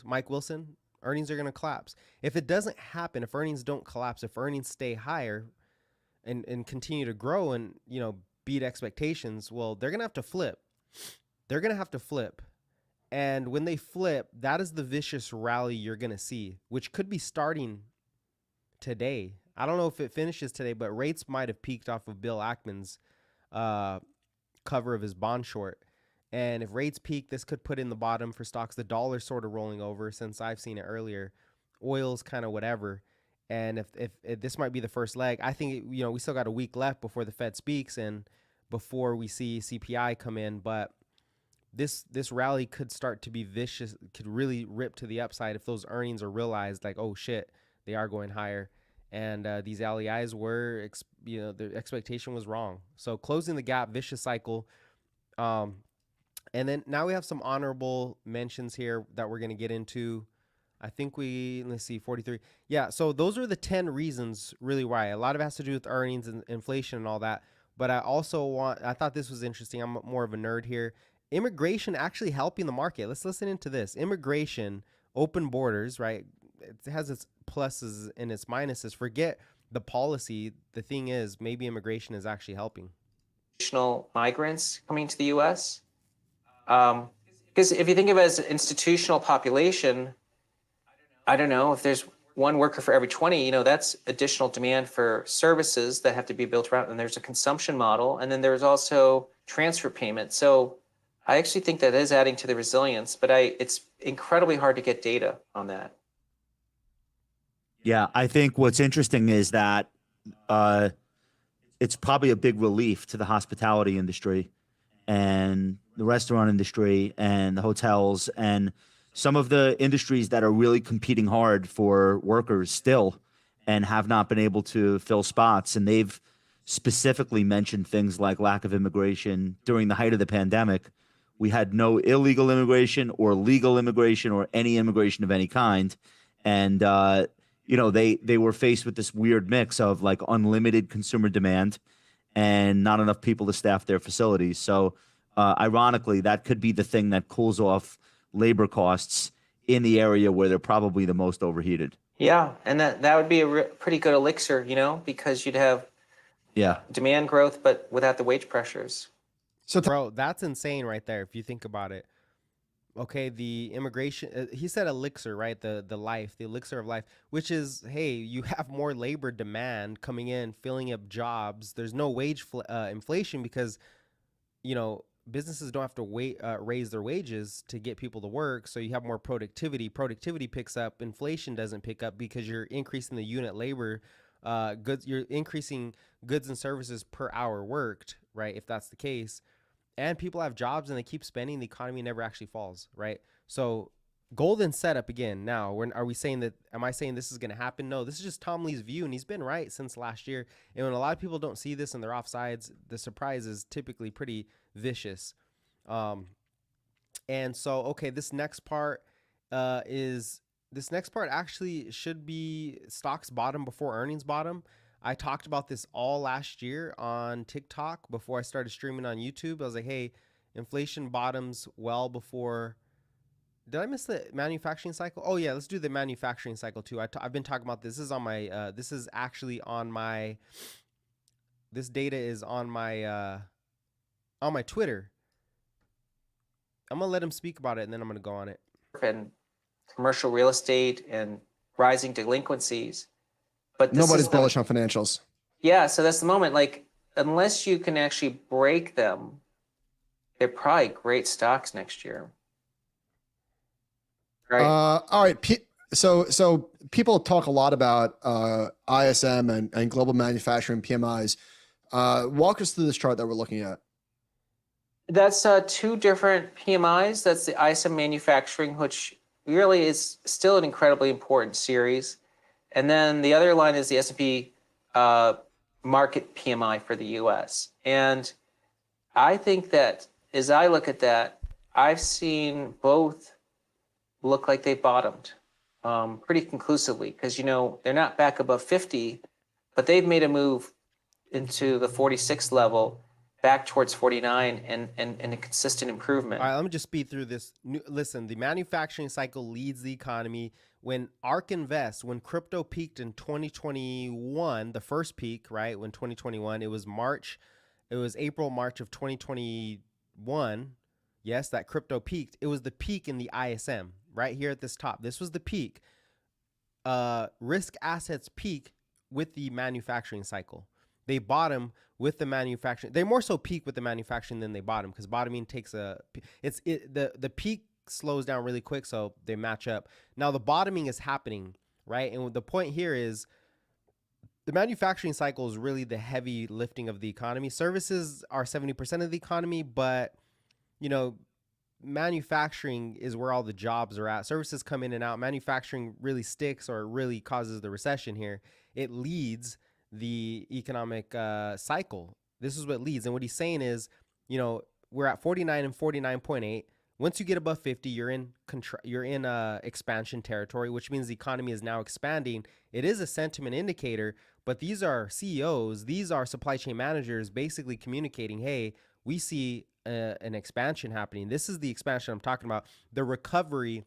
Mike Wilson, earnings are going to collapse. If it doesn't happen, if earnings don't collapse, if earnings stay higher and continue to grow and, beat expectations, well, they're going to have to flip. They're going to have to flip. And when they flip, that is the vicious rally you're going to see, which could be starting today. I don't know if it finishes today, but rates might have peaked off of Bill Ackman's cover of his bond short. And if rates peak, this could put in the bottom for stocks. The dollar's sort of rolling over since I've seen it earlier. Oil's kind of whatever. And if this might be the first leg, I think, we still got a week left before the Fed speaks and before we see CPI come in. But this rally could start to be vicious, could really rip to the upside if those earnings are realized, like, oh shit, they are going higher. And these LEIs were, the expectation was wrong. So closing the gap, vicious cycle. And then now we have some honorable mentions here that we're going to get into. I think let's see, 43. Yeah, so those are the 10 reasons really why. A lot of it has to do with earnings and inflation and all that. But I thought this was interesting. I'm more of a nerd here. Immigration actually helping the market. Let's listen into this. Immigration, open borders, right? It has its pluses and its minuses. Forget the policy. The thing is, maybe immigration is actually helping. Additional migrants coming to the U.S. Because if you think of it as an institutional population, I don't know, if there's one worker for every 20, that's additional demand for services that have to be built around. And there's a consumption model. And then there's also transfer payment. So I actually think that is adding to the resilience, but it's incredibly hard to get data on that. Yeah, I think what's interesting is that it's probably a big relief to the hospitality industry and the restaurant industry and the hotels and some of the industries that are really competing hard for workers still and have not been able to fill spots. And they've specifically mentioned things like lack of immigration. During the height of the pandemic, we had no illegal immigration or legal immigration or any immigration of any kind. And, they were faced with this weird mix of like unlimited consumer demand and not enough people to staff their facilities. So ironically, that could be the thing that cools off labor costs in the area where they're probably the most overheated. Yeah, and that would be a pretty good elixir, because you'd have demand growth, but without the wage pressures. So, bro, that's insane right there if you think about it. Okay, the immigration, he said elixir, right? The elixir of life, which is, hey, you have more labor demand coming in, filling up jobs. There's no wage inflation because, businesses don't have to raise their wages to get people to work. So you have more productivity. Productivity picks up. Inflation doesn't pick up because you're increasing the unit labor goods. You're increasing goods and services per hour worked, right? If that's the case. And people have jobs and they keep spending, the economy never actually falls, right? So golden setup again. Now, am I saying this is going to happen? No, this is just Tom Lee's view, and he's been right since last year. And when a lot of people don't see this and they're offsides, the surprise is typically pretty vicious. And so, okay, this next part actually should be stocks bottom before earnings bottom. I talked about this all last year on TikTok before I started streaming on YouTube. I was like, hey, inflation bottoms well before. Did I miss the manufacturing cycle? Oh yeah, let's do the manufacturing cycle too. I've been talking about this. This is actually on my This data is on my Twitter. I'm gonna let him speak about it, and then I'm gonna go on it. And commercial real estate and rising delinquencies. But this Nobody's is the, bullish on financials. yeah, so that's the moment. Like, unless you can actually break them, they're probably great stocks next year. Right. All right. So people talk a lot about ISM and global manufacturing PMIs. Walk us through this chart that we're looking at. That's two different PMIs. That's the ISM manufacturing, which really is still an incredibly important series. And then the other line is the S&P market PMI for the US. And I think that as I look at that, I've seen both look like they bottomed pretty conclusively, because, you know, they're not back above 50, but they've made a move into the 46 level, back towards 49, and a consistent improvement. All right, let me just speed through this. Listen, the manufacturing cycle leads the economy. When ARK Invest, when crypto peaked in 2021, the first peak, right? When 2021, it was April, March of 2021. Yes, that crypto peaked. It was the peak in the ISM right here at this top. This was the peak. Risk assets peak with the manufacturing cycle. They bottom with the manufacturing. They more so peak with the manufacturing than they bottom, because bottoming takes the peak slows down really quick, so they match up. Now the bottoming is happening, right? And the point here is the manufacturing cycle is really the heavy lifting of the economy. Services are 70% of the economy, but you know, manufacturing is where all the jobs are at. Services come in and out. Manufacturing really sticks, or really causes the recession here. It leads the economic cycle. This is what leads. And what he's saying is, you know, we're at 49 and 49.8. Once you get above 50, you're in expansion territory, which means the economy is now expanding. It is a sentiment indicator, but these are CEOs, these are supply chain managers basically communicating, hey, we see an expansion happening. This is the expansion I'm talking about. The recovery,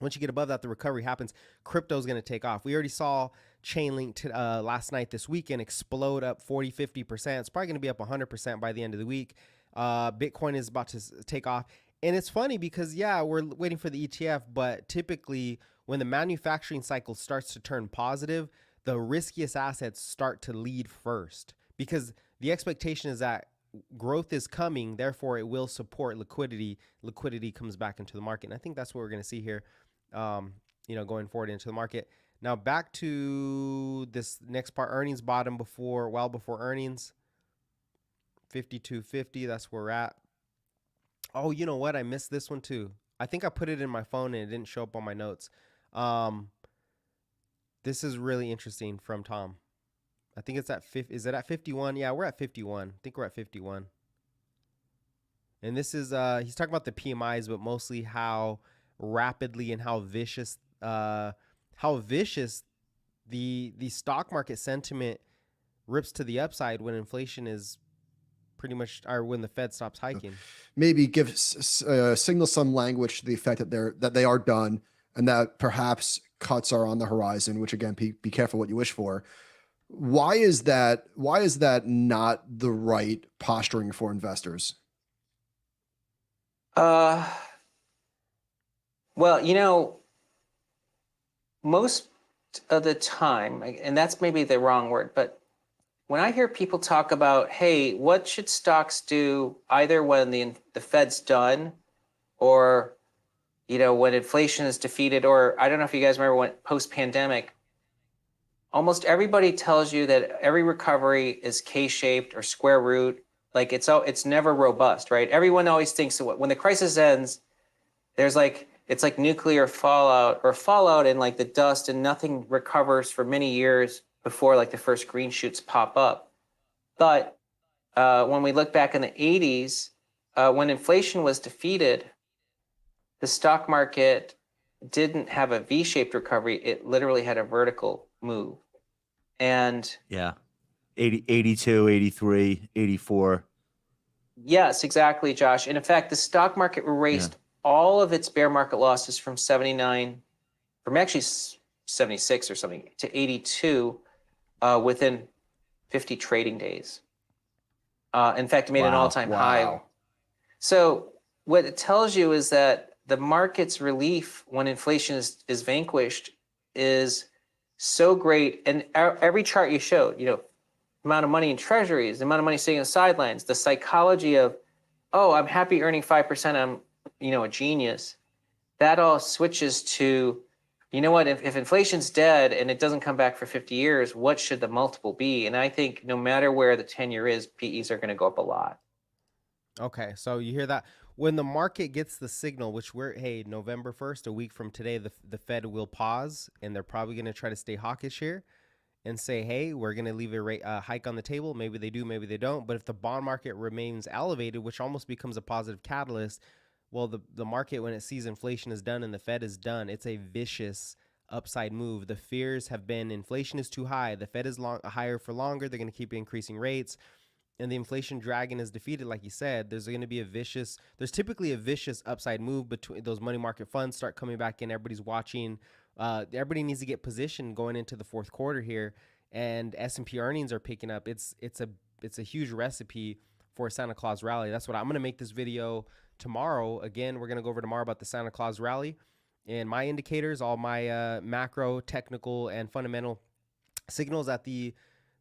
once you get above that, the recovery happens. Crypto is going to take off. We already saw Chainlink last night, this weekend, explode up 40, 50%. It's probably going to be up 100% by the end of the week. Bitcoin is about to take off. And it's funny because, yeah, we're waiting for the ETF, but typically when the manufacturing cycle starts to turn positive, the riskiest assets start to lead first, because the expectation is that growth is coming, therefore it will support liquidity. Liquidity comes back into the market. And I think that's what we're going to see here, you know, going forward into the market. Now back to this next part, earnings bottom well before earnings, 52.50. That's where we're at. Oh, you know what? I missed this one too. I think I put it in my phone and it didn't show up on my notes. This is really interesting from Tom. I think it's at 50. Is it at 51? Yeah, we're at 51. I think we're at 51. And this is he's talking about the PMIs, but mostly how rapidly and how vicious the stock market sentiment rips to the upside when inflation is pretty much, or when the Fed stops hiking. Maybe give signal some language to the effect that they are done, and that perhaps cuts are on the horizon. Which again, be careful what you wish for. Why is that not the right posturing for investors? Well, you know, most of the time, and that's maybe the wrong word, but when I hear people talk about, hey, what should stocks do either when the Fed's done, or, you know, when inflation is defeated, or I don't know if you guys remember when post-pandemic, almost everybody tells you that every recovery is K-shaped or square root. Like it's never robust, right? Everyone always thinks that when the crisis ends, it's like nuclear fallout, or fallout in like the dust, and nothing recovers for many years before like the first green shoots pop up. But when we look back in the 80s, when inflation was defeated, the stock market didn't have a V-shaped recovery. It literally had a vertical move. And yeah, 82, 83, 84. Yes, exactly, Josh. And in fact, the stock market erased all of its bear market losses from 79, from actually 76 or something, to 82 within 50 trading days. In fact, it made an Wow. all-time high. So what it tells you is that the market's relief when inflation is vanquished is so great. And every chart you showed, amount of money in treasuries, the amount of money sitting on the sidelines, the psychology of, oh, I'm happy earning 5%, I'm, a genius. That all switches to, you know what, if inflation's dead and it doesn't come back for 50 years, what should the multiple be? And I think no matter where the 10-year is, PEs are going to go up a lot. Okay, so you hear that when the market gets the signal, which November 1st, a week from today, the Fed will pause and they're probably going to try to stay hawkish here and say, hey, we're going to leave a hike on the table. Maybe they do, maybe they don't. But if the bond market remains elevated, which almost becomes a positive catalyst, well, the market, when it sees inflation is done and the Fed is done, it's a vicious upside move. The fears have been inflation is too high. The Fed is higher for longer. They're going to keep increasing rates. And the inflation dragon is defeated, like you said. There's typically a vicious upside move between those money market funds start coming back in. Everybody's watching. Everybody needs to get positioned going into the fourth quarter here, and S&P earnings are picking up. It's a huge recipe for a Santa Claus rally. That's what I'm going to make this video tomorrow. Again, we're going to go over tomorrow about the Santa Claus rally and my indicators, all my macro, technical, and fundamental signals that the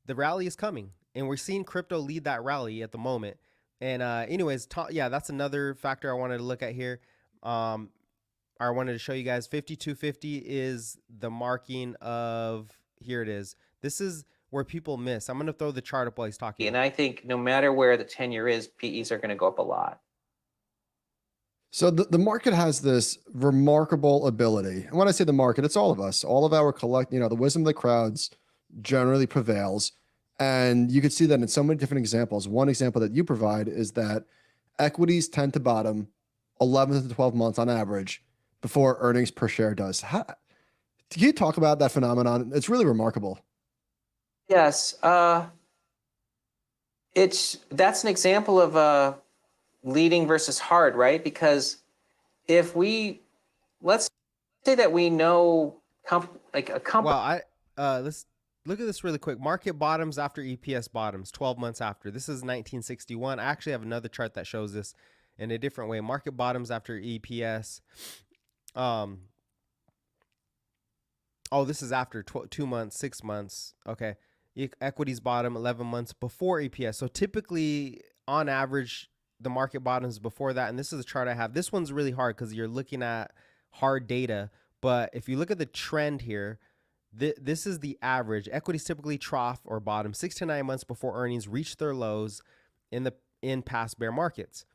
rally is coming. And we're seeing crypto lead that rally at the moment. And anyways, that's another factor I wanted to look at here. I wanted to show you guys 5250 is the marking of, here it is. This is where people miss. I'm going to throw the chart up while he's talking. And I think no matter where the 10-year is, PEs are going to go up a lot. So the market has this remarkable ability. And when I say the market, it's all of us. All of our the wisdom of the crowds generally prevails. And you can see that in so many different examples. One example that you provide is that equities tend to bottom 11 to 12 months on average before earnings per share does. Can you talk about that phenomenon? It's really remarkable. Yes. That's an example of leading versus hard, right? Because if let's say that we know a company. Well, let's look at this really quick. Market bottoms after EPS bottoms, 12 months after. This is 1961. I actually have another chart that shows this in a different way. Market bottoms after EPS. This is after 2 months, 6 months. Okay. Equities bottom 11 months before EPS. So typically, on average, the market bottoms before that. And this is a chart I have. This one's really hard because you're looking at hard data. But if you look at the trend here, this is the average. Equities typically trough or bottom 6 to 9 months before earnings reach their lows in past bear markets.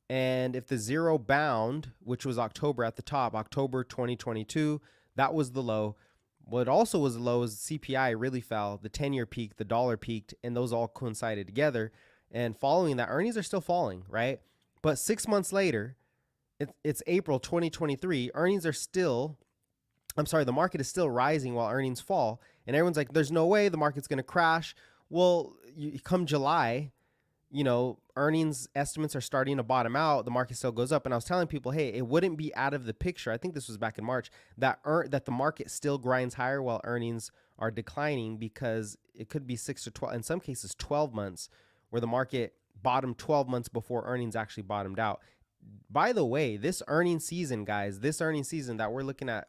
And if the zero bound, which was October at the top, October 2022, that was the low. What also was the low is CPI really fell. The 10-year peaked, the dollar peaked, and those all coincided together. And following that, earnings are still falling, right? But 6 months later, it's April 2023. Earnings are still, the market is still rising while earnings fall. And everyone's like, there's no way the market's going to crash. Well, come July, earnings estimates are starting to bottom out. The market still goes up. And I was telling people, hey, it wouldn't be out of the picture. I think this was back in March that the market still grinds higher while earnings are declining, because it could be 6 to 12, in some cases 12 months, where the market bottomed 12 months before earnings actually bottomed out. By the way, this earnings season, guys, that we're looking at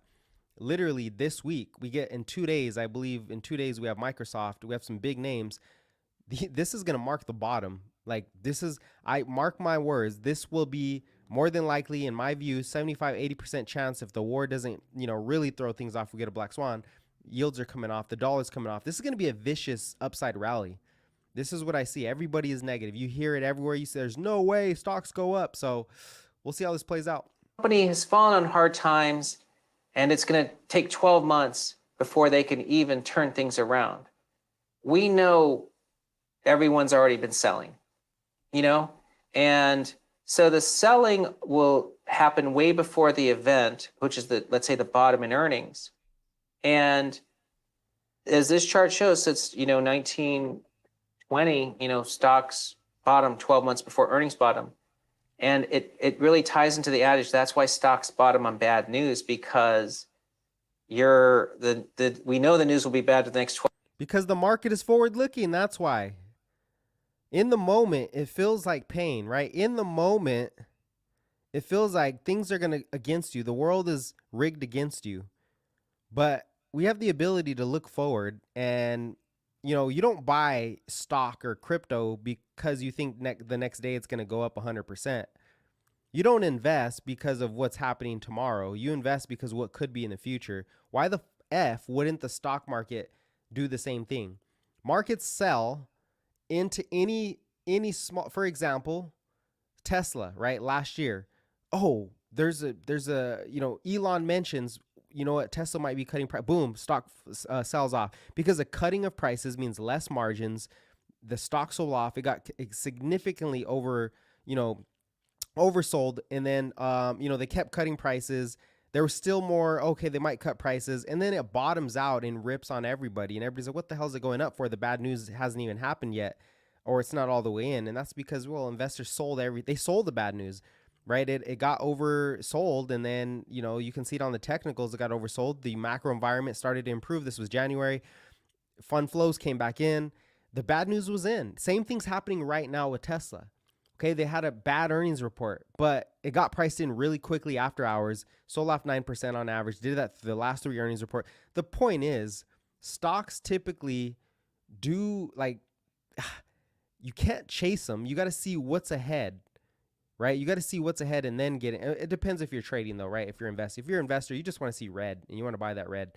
literally this week, we get in 2 days, I believe in 2 days, we have Microsoft, we have some big names. This is going to mark the bottom. Like, I mark my words, this will be more than likely, in my view, 75-80% chance, if the war doesn't, really throw things off, we get a black swan, yields are coming off, the dollar's coming off. This is going to be a vicious upside rally. This is what I see. Everybody is negative. You hear it everywhere. You say there's no way stocks go up. So we'll see how this plays out. Company has fallen on hard times, and it's going to take 12 months before they can even turn things around. We know everyone's already been selling, and so the selling will happen way before the event, which is let's say the bottom in earnings. And as this chart shows, since 1920, stocks bottom 12 months before earnings bottom. And it really ties into the adage. That's why stocks bottom on bad news, because we know the news will be bad for the next 12. Because the market is forward looking. That's why. In the moment, it feels like pain, right? In the moment, it feels like things are going to against you. The world is rigged against you. But we have the ability to look forward, and you don't buy stock or crypto because you think the next day it's going to go up 100%. You don't invest because of what's happening tomorrow. You invest because what could be in the future. Why the F wouldn't the stock market do the same thing? Markets sell into any small, for example, Tesla, right? Last year. Oh, there's a Elon mentions, what, Tesla might be cutting price. Boom, stock sells off because the cutting of prices means less margins. The stock sold off. It got significantly oversold, and then they kept cutting prices. There was still more, okay, they might cut prices, and then it bottoms out and rips on everybody, and everybody's like, what the hell is it going up for? The bad news hasn't even happened yet, or it's not all the way in. And that's because, well, investors sold they sold the bad news, right? It got oversold, and then you can see it on the technicals. It got oversold. The macro environment started to improve. This was January. Fund flows came back in. The bad news was in. Same thing's happening right now with Tesla. Okay, they had a bad earnings report, but it got priced in really quickly after hours, sold off 9% on average, did that for the last 3 earnings report. The point is, stocks typically do, you can't chase them. You got to see what's ahead, right? You got to see what's ahead and then get it. It depends if you're trading though, right? If you're investing. If you're an investor, you just want to see red and you want to buy that red.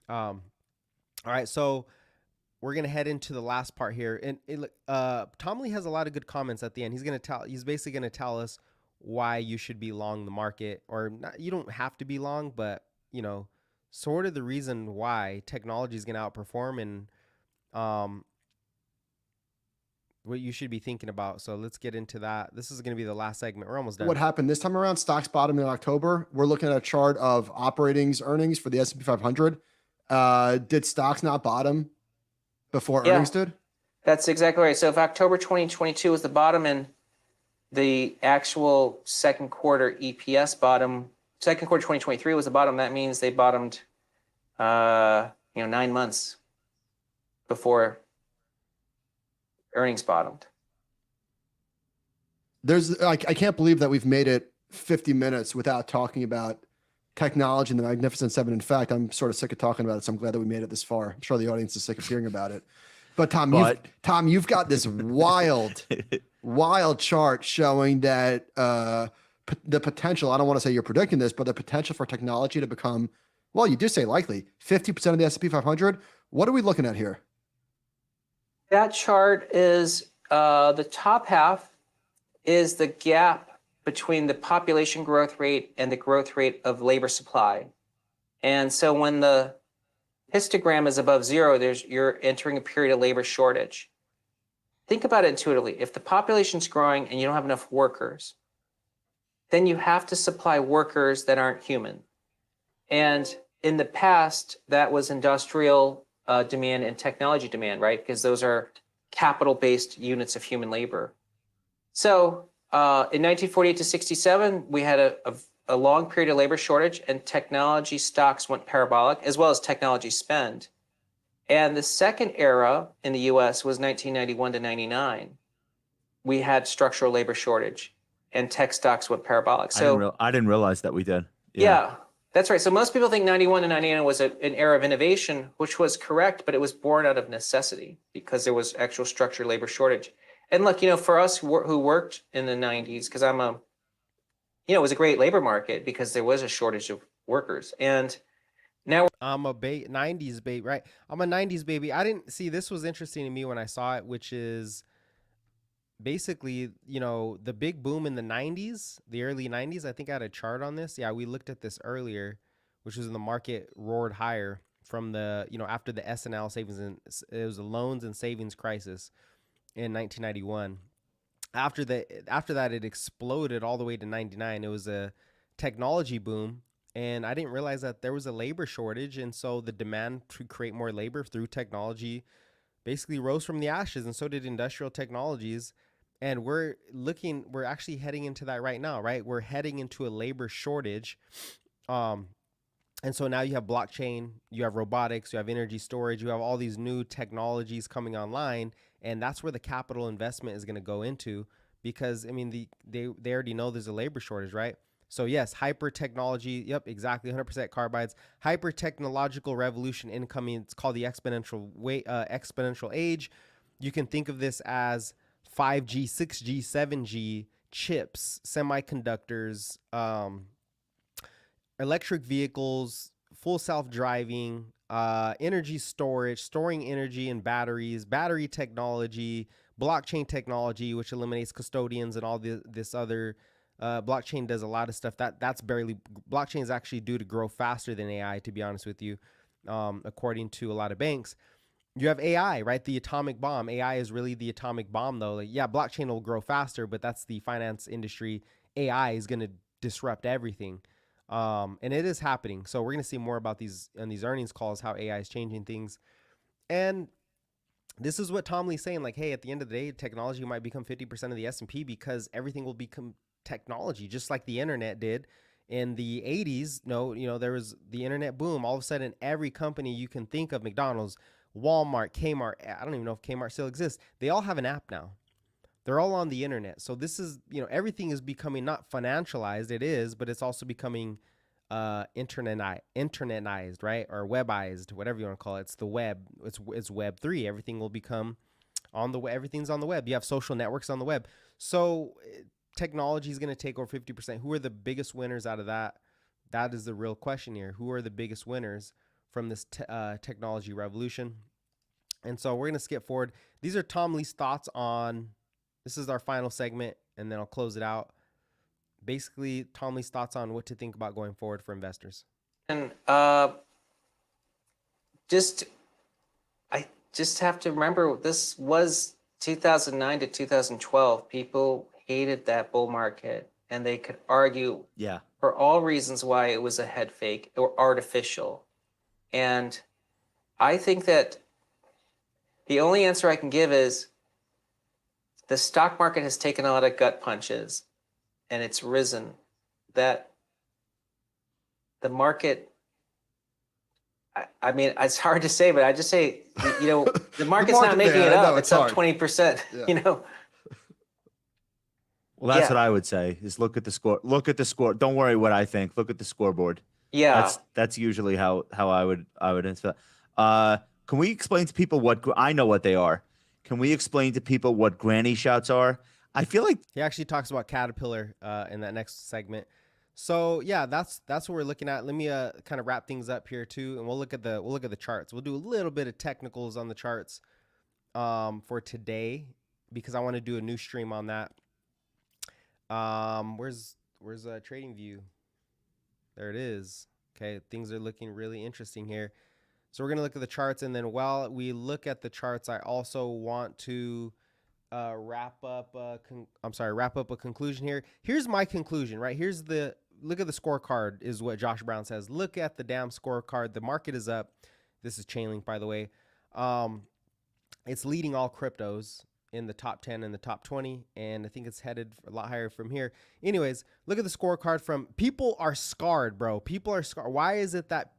All right, so we're going to head into the last part here. And Tom Lee has a lot of good comments at the end. He's basically going to tell us why you should be long the market, or not, you don't have to be long, but sort of the reason why technology is going to outperform, and what you should be thinking about. So let's get into that. This is going to be the last segment. We're almost done. What happened this time around? Stocks bottomed in October. We're looking at a chart of operating earnings for the S&P 500. Did stocks not bottom before earnings did? That's exactly right. So if October 2022 was the bottom and the actual second quarter EPS bottom, second quarter 2023 was the bottom, that means they bottomed 9 months before earnings bottomed. I can't believe that we've made it 50 minutes without talking about technology and the Magnificent Seven. In fact, I'm sort of sick of talking about it, so I'm glad that we made it this far. I'm sure the audience is sick of hearing about it. But Tom, you've got this wild chart showing that the potential, I don't want to say you're predicting this, but the potential for technology to become, well, you do say likely, 50% of the S&P 500. What are we looking at here? That chart is, the top half is the gap between the population growth rate and the growth rate of labor supply. And so when the histogram is above zero, you're entering a period of labor shortage. Think about it intuitively. If the population's growing and you don't have enough workers, then you have to supply workers that aren't human. And in the past, that was industrial demand and technology demand, right? Because those are capital-based units of human labor. So in 1948 to 67, we had a long period of labor shortage, and technology stocks went parabolic, as well as technology spend. And the second era in the US was 1991 to 99. We had structural labor shortage, and tech stocks went parabolic. So I didn't realize that we did. Yeah, that's right. So most people think 91 to 99 was an era of innovation, which was correct, but it was born out of necessity because there was actual structural labor shortage. And look, for us who worked in the 90s, because it was a great labor market because there was a shortage of workers. And now I'm a 90s baby, right? I'm a 90s baby. I didn't see, this was interesting to me when I saw it, which is basically, the big boom in the 90s, the early 90s. I think I had a chart on this. Yeah, we looked at this earlier, which was when the market roared higher from the, after the S&L savings, and it was a loans and savings crisis in 1991. After that, it exploded all the way to 99. It was a technology boom, and I didn't realize that there was a labor shortage, and so the demand to create more labor through technology basically rose from the ashes, and so did industrial technologies. And we're actually heading into that right now, right? We're heading into a labor shortage. And so now you have blockchain, you have robotics, you have energy storage, you have all these new technologies coming online, and that's where the capital investment is going to go into, because I mean they already know there's a labor shortage, right? So yes, hyper technology, yep, exactly, 100% carbides, hyper technological revolution incoming. It's called the exponential age. You can think of this as 5G, 6G, 7G chips, semiconductors, electric vehicles, full self-driving, energy storage, storing energy in batteries, battery technology, blockchain technology, which eliminates custodians and all this other. Blockchain does a lot of stuff that's barely. Blockchain is actually due to grow faster than AI, to be honest with you, according to a lot of banks. You have AI, right? The atomic bomb. AI is really the atomic bomb, though. Like, yeah, blockchain will grow faster, but that's the finance industry. AI is going to disrupt everything. And it is happening. So we're going to see more about these on these earnings calls, how AI is changing things. And this is what Tom Lee's saying, like, hey, at the end of the day, technology might become 50% of the S&P because everything will become technology, just like the internet did in the 80s. There was the internet boom. All of a sudden, every company you can think of, McDonald's, Walmart, Kmart, I don't even know if Kmart still exists. They all have an app now. They're all on the internet. So this is, everything is becoming not financialized. It is, but it's also becoming internetized, right? Or webized, whatever you want to call it. It's the web. It's Web 3. Everything will become on the web. Everything's on the web. You have social networks on the web. So technology is going to take over 50%. Who are the biggest winners out of that? That is the real question here. Who are the biggest winners from this technology revolution? And so we're going to skip forward. These are Tom Lee's thoughts on, this is our final segment, and then I'll close it out. Basically, Tom Lee's thoughts on what to think about going forward for investors. And I just have to remember, this was 2009 to 2012. People hated that bull market, and they could argue for all reasons why it was a head fake or artificial. And I think that the only answer I can give is the stock market has taken a lot of gut punches, and it's risen. That the market, I mean, it's hard to say, but I just say, the market's not making it up. It's up 20%, Well, that's what I would say, is look at the score. Look at the score. Don't worry what I think. Look at the scoreboard. Yeah. That's usually how I would answer that. Can we explain to people I know what they are. Can we explain to people what granny shouts are? I feel like he actually talks about Caterpillar in that next segment. So yeah, that's what we're looking at. Let me kind of wrap things up here too, and we'll look at the charts. We'll do a little bit of technicals on the charts for today, because I want to do a new stream on that. Where's Trading View? There it is. Okay, things are looking really interesting here. So we're going to look at the charts, and then while we look at the charts, I also want to wrap up a conclusion here. Here's my conclusion, right? Look at the scorecard is what Josh Brown says. Look at the damn scorecard. The market is up. This is Chainlink, by the way. It's leading all cryptos in the top 10 and the top 20, and I think it's headed a lot higher from here. Anyways, look at the scorecard from people are scarred, bro. People are scarred. Why is it that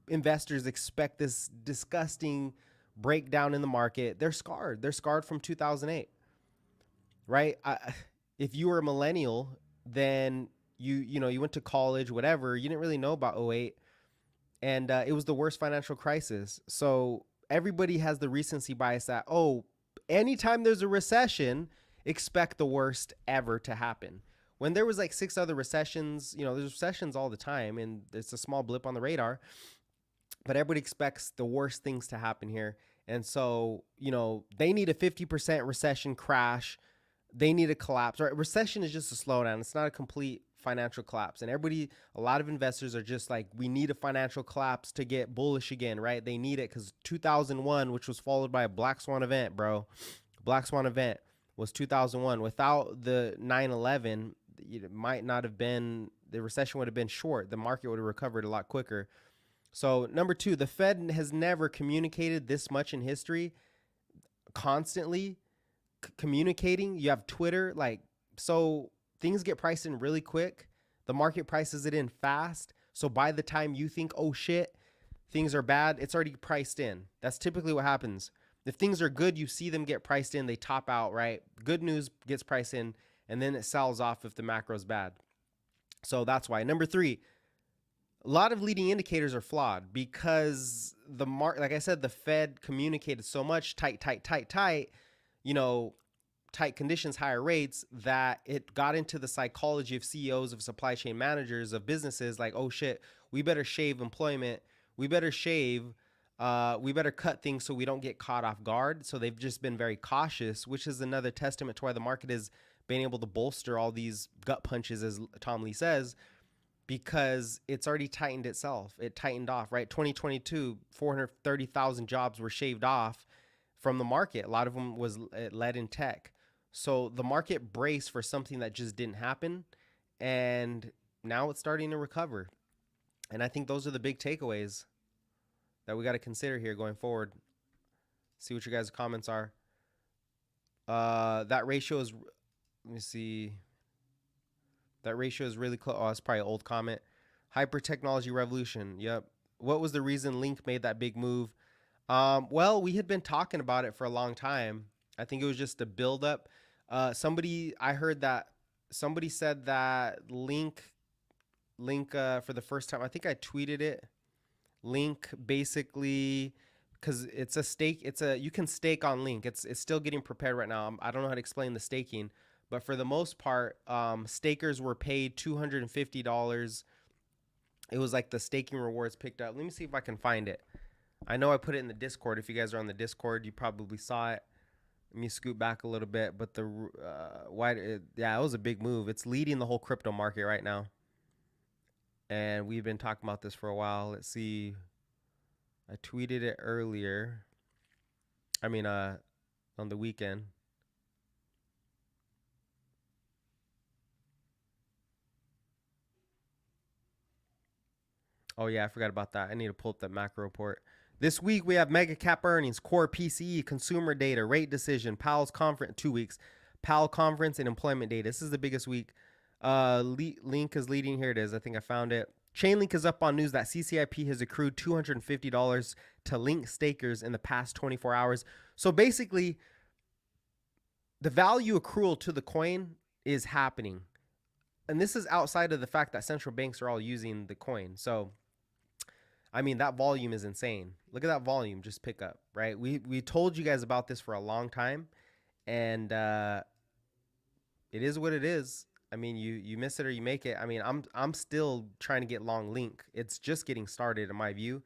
investors expect this disgusting breakdown in the market? They're scarred. They're scarred from 2008, right? If you were a millennial, then you went to college, whatever. You didn't really know about 08, and it was the worst financial crisis. So everybody has the recency bias that, anytime there's a recession, expect the worst ever to happen. When there was like 6 other recessions, there's recessions all the time, and it's a small blip on the radar. But everybody expects the worst things to happen here. And so, they need a 50% recession crash. They need a collapse. Right? Recession is just a slowdown. It's not a complete financial collapse. And a lot of investors are just like, we need a financial collapse to get bullish again, right? They need it because 2001, which was followed by a Black Swan event, bro. Black Swan event was 2001. Without the 9/11, it might not have been, the recession would have been short. The market would have recovered a lot quicker. So number 2, the Fed has never communicated this much in history, constantly communicating. You have Twitter, so things get priced in really quick. The market prices it in fast. So by the time you think, oh shit, things are bad, it's already priced in. That's typically what happens. If things are good, you see them get priced in, they top out, right? Good news gets priced in, and then it sells off if the macro is bad. So that's why. Number 3, a lot of leading indicators are flawed because like I said, the Fed communicated so much tight, you know, tight conditions, higher rates, that it got into the psychology of CEOs, of supply chain managers, of businesses like, oh shit, we better shave employment. We better cut things so we don't get caught off guard. So they've just been very cautious, which is another testament to why the market has been able to bolster all these gut punches, as Tom Lee says, because it's already tightened itself. It tightened off, right? 2022, 430,000 jobs were shaved off from the market. A lot of them was led in tech. So the market braced for something that just didn't happen, and now it's starting to recover. And I think those are the big takeaways that we got to consider here going forward. See what your guys' comments are. That ratio is, let me see. That ratio is really close. Oh, that's probably an old comment. Hyper technology revolution. Yep. What was the reason Link made that big move? Well, we had been talking about it for a long time. I think it was just a build up. I heard that somebody said that Link for the first time, I think I tweeted it. Link basically, because it's a stake, you can stake on Link. It's still getting prepared right now. I don't know how to explain the staking, but for the most part, stakers were paid $250. It was like the staking rewards picked up. Let me see if I can find it. I know I put it in the Discord. If you guys are on the Discord, you probably saw it. Let me scoot back a little bit, but it was a big move. It's leading the whole crypto market right now. And we've been talking about this for a while. Let's see. I tweeted it earlier. I mean, on the weekend. Oh, yeah, I forgot about that. I need to pull up that macro report. This week, we have mega cap earnings, core PCE, consumer data, rate decision, Powell's conference, 2 weeks, Powell conference, and employment data. This is the biggest week. Link is leading. Here it is. I think I found it. Chainlink is up on news that CCIP has accrued $250 to Link stakers in the past 24 hours. So basically, the value accrual to the coin is happening. And this is outside of the fact that central banks are all using the coin. So, I mean, that volume is insane. Look at that volume just pick up, right? We told you guys about this for a long time, and it is what it is. I mean, you miss it or you make it. I mean, I'm still trying to get long Link. It's just getting started in my view.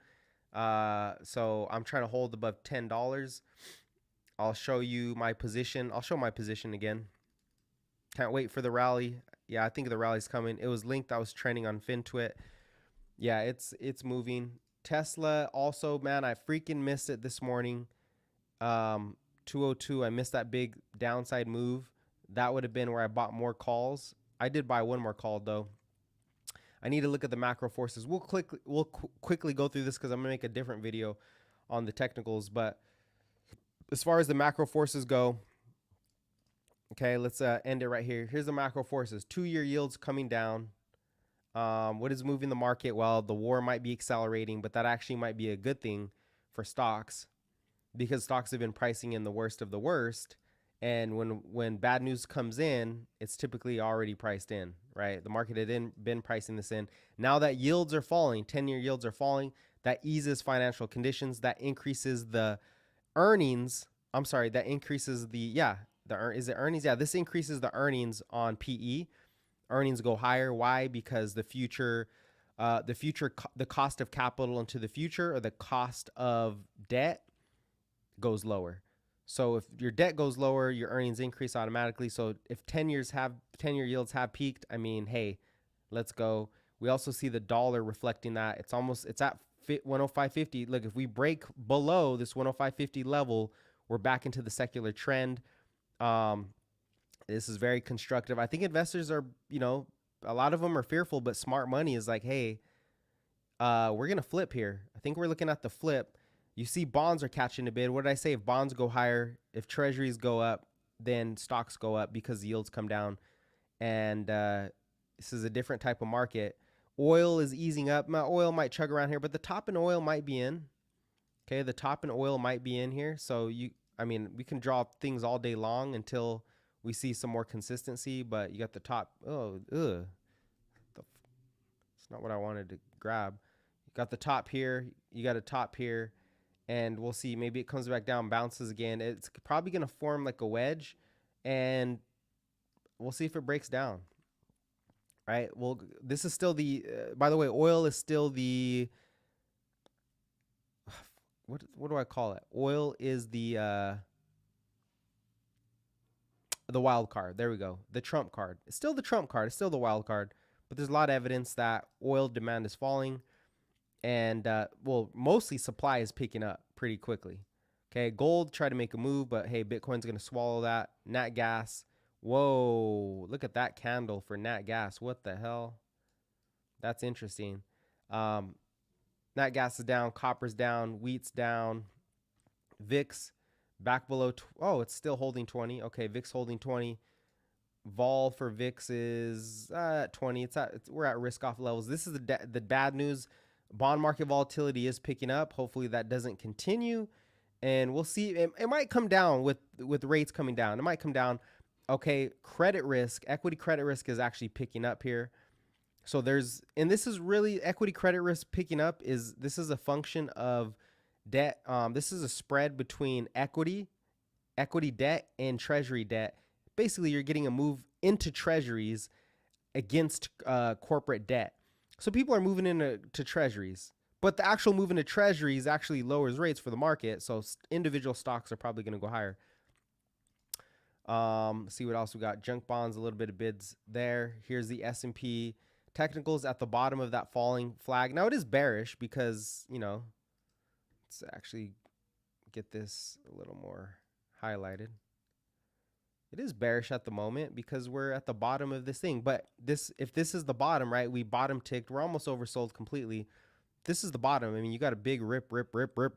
So I'm trying to hold above $10. I'll show you my position. I'll show my position again. Can't wait for the rally. Yeah, I think the rally's coming. It was Link that was trending on FinTwit. Yeah, it's moving. Tesla also, man, I freaking missed it this morning. 202, I missed that big downside move. That would have been where I bought more calls. I did buy one more call though. I need to look at the macro forces. We'll quickly go through this because I'm gonna make a different video on the technicals. But as far as the macro forces go, okay, let's end it right here. Here's the macro forces. 2-year yields coming down. What is moving the market? Well, the war might be accelerating, but that actually might be a good thing for stocks because stocks have been pricing in the worst of the worst. And when bad news comes in, it's typically already priced in, right? The market had been pricing this in. Now that yields are falling, 10-year yields are falling, that eases financial conditions, that increases the earnings. I'm sorry, that increases is it earnings? Yeah, this increases the earnings on PE. Earnings go higher. Why? Because the cost of capital into the future, or the cost of debt, goes lower. So if your debt goes lower, your earnings increase automatically. So if 10-year yields have peaked, I mean, hey, let's go. We also see the dollar reflecting that. It's at 105.50. Look, if we break below this 105.50 level, we're back into the secular trend. This is very constructive. I think investors are, a lot of them are fearful, but smart money is like, hey, we're going to flip here. I think we're looking at the flip. You see bonds are catching a bid. What did I say? If bonds go higher, if treasuries go up, then stocks go up because yields come down. And this is a different type of market. Oil is easing up. My oil might chug around here, but the top in oil might be in. Okay, the top in oil might be in here. So we can draw things all day long until we see some more consistency, but you got the top. Oh, ugh. It's not what I wanted to grab. You got the top here. You got a top here. And we'll see. Maybe it comes back down, bounces again. It's probably going to form like a wedge. And we'll see if it breaks down. Right? Well, this is still the, by the way, oil is still the, what do I call it? Oil is the wild card. There we go. The trump card. It's still the trump card. It's still the wild card. But there's a lot of evidence that oil demand is falling. And, mostly supply is picking up pretty quickly. Okay, gold tried to make a move, but hey, Bitcoin's going to swallow that. Nat gas. Whoa, look at that candle for nat gas. What the hell? That's interesting. Nat gas is down, copper's down, wheat's down. VIX back below. It's still holding 20. Okay, VIX holding 20. Vol for VIX is at 20. We're at risk off levels. This is the bad news. Bond market volatility is picking up. Hopefully that doesn't continue, and we'll see. It might come down with rates coming down. It might come down. Okay, credit risk, equity credit risk is actually picking up here. So this is really equity credit risk picking up. This is a function of debt. This is a spread between equity debt, and treasury debt. Basically, you're getting a move into treasuries against corporate debt. So people are moving into treasuries, but the actual move into treasuries actually lowers rates for the market. So individual stocks are probably going to go higher. See what else we got. Junk bonds, a little bit of bids there. Here's the S&P technicals at the bottom of that falling flag. Now it is bearish because, let's actually get this a little more highlighted. It is bearish at the moment because we're at the bottom of this thing. But if this is the bottom, right, we bottom ticked. We're almost oversold completely. This is the bottom. I mean, you got a big rip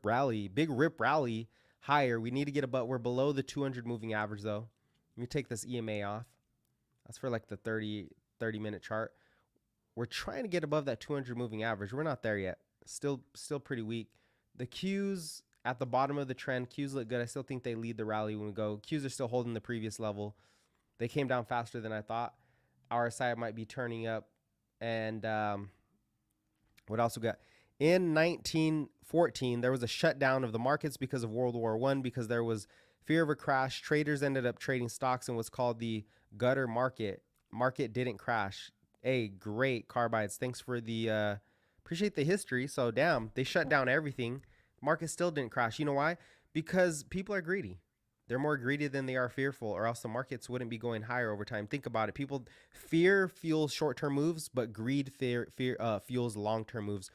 rally. Big rip rally higher. We need to get we're below the 200 moving average, though. Let me take this EMA off. That's for like the 30-minute chart. We're trying to get above that 200 moving average. We're not there yet. Still pretty weak. The Qs at the bottom of the trend. Qs look good. I still think they lead the rally when we go. Qs are still holding the previous level. They came down faster than I thought. RSI might be turning up. And what else we got? In 1914, there was a shutdown of the markets because of World War I, because there was fear of a crash. Traders ended up trading stocks in what's called the gutter market. Market didn't crash. Hey, great, Carbides. Thanks for the, appreciate the history. So, damn, they shut down everything. Market still didn't crash. You know why? Because people are greedy. They're more greedy than they are fearful, or else the markets wouldn't be going higher over time. Think about it. Fear fuels short-term moves, but greed fuels long-term moves.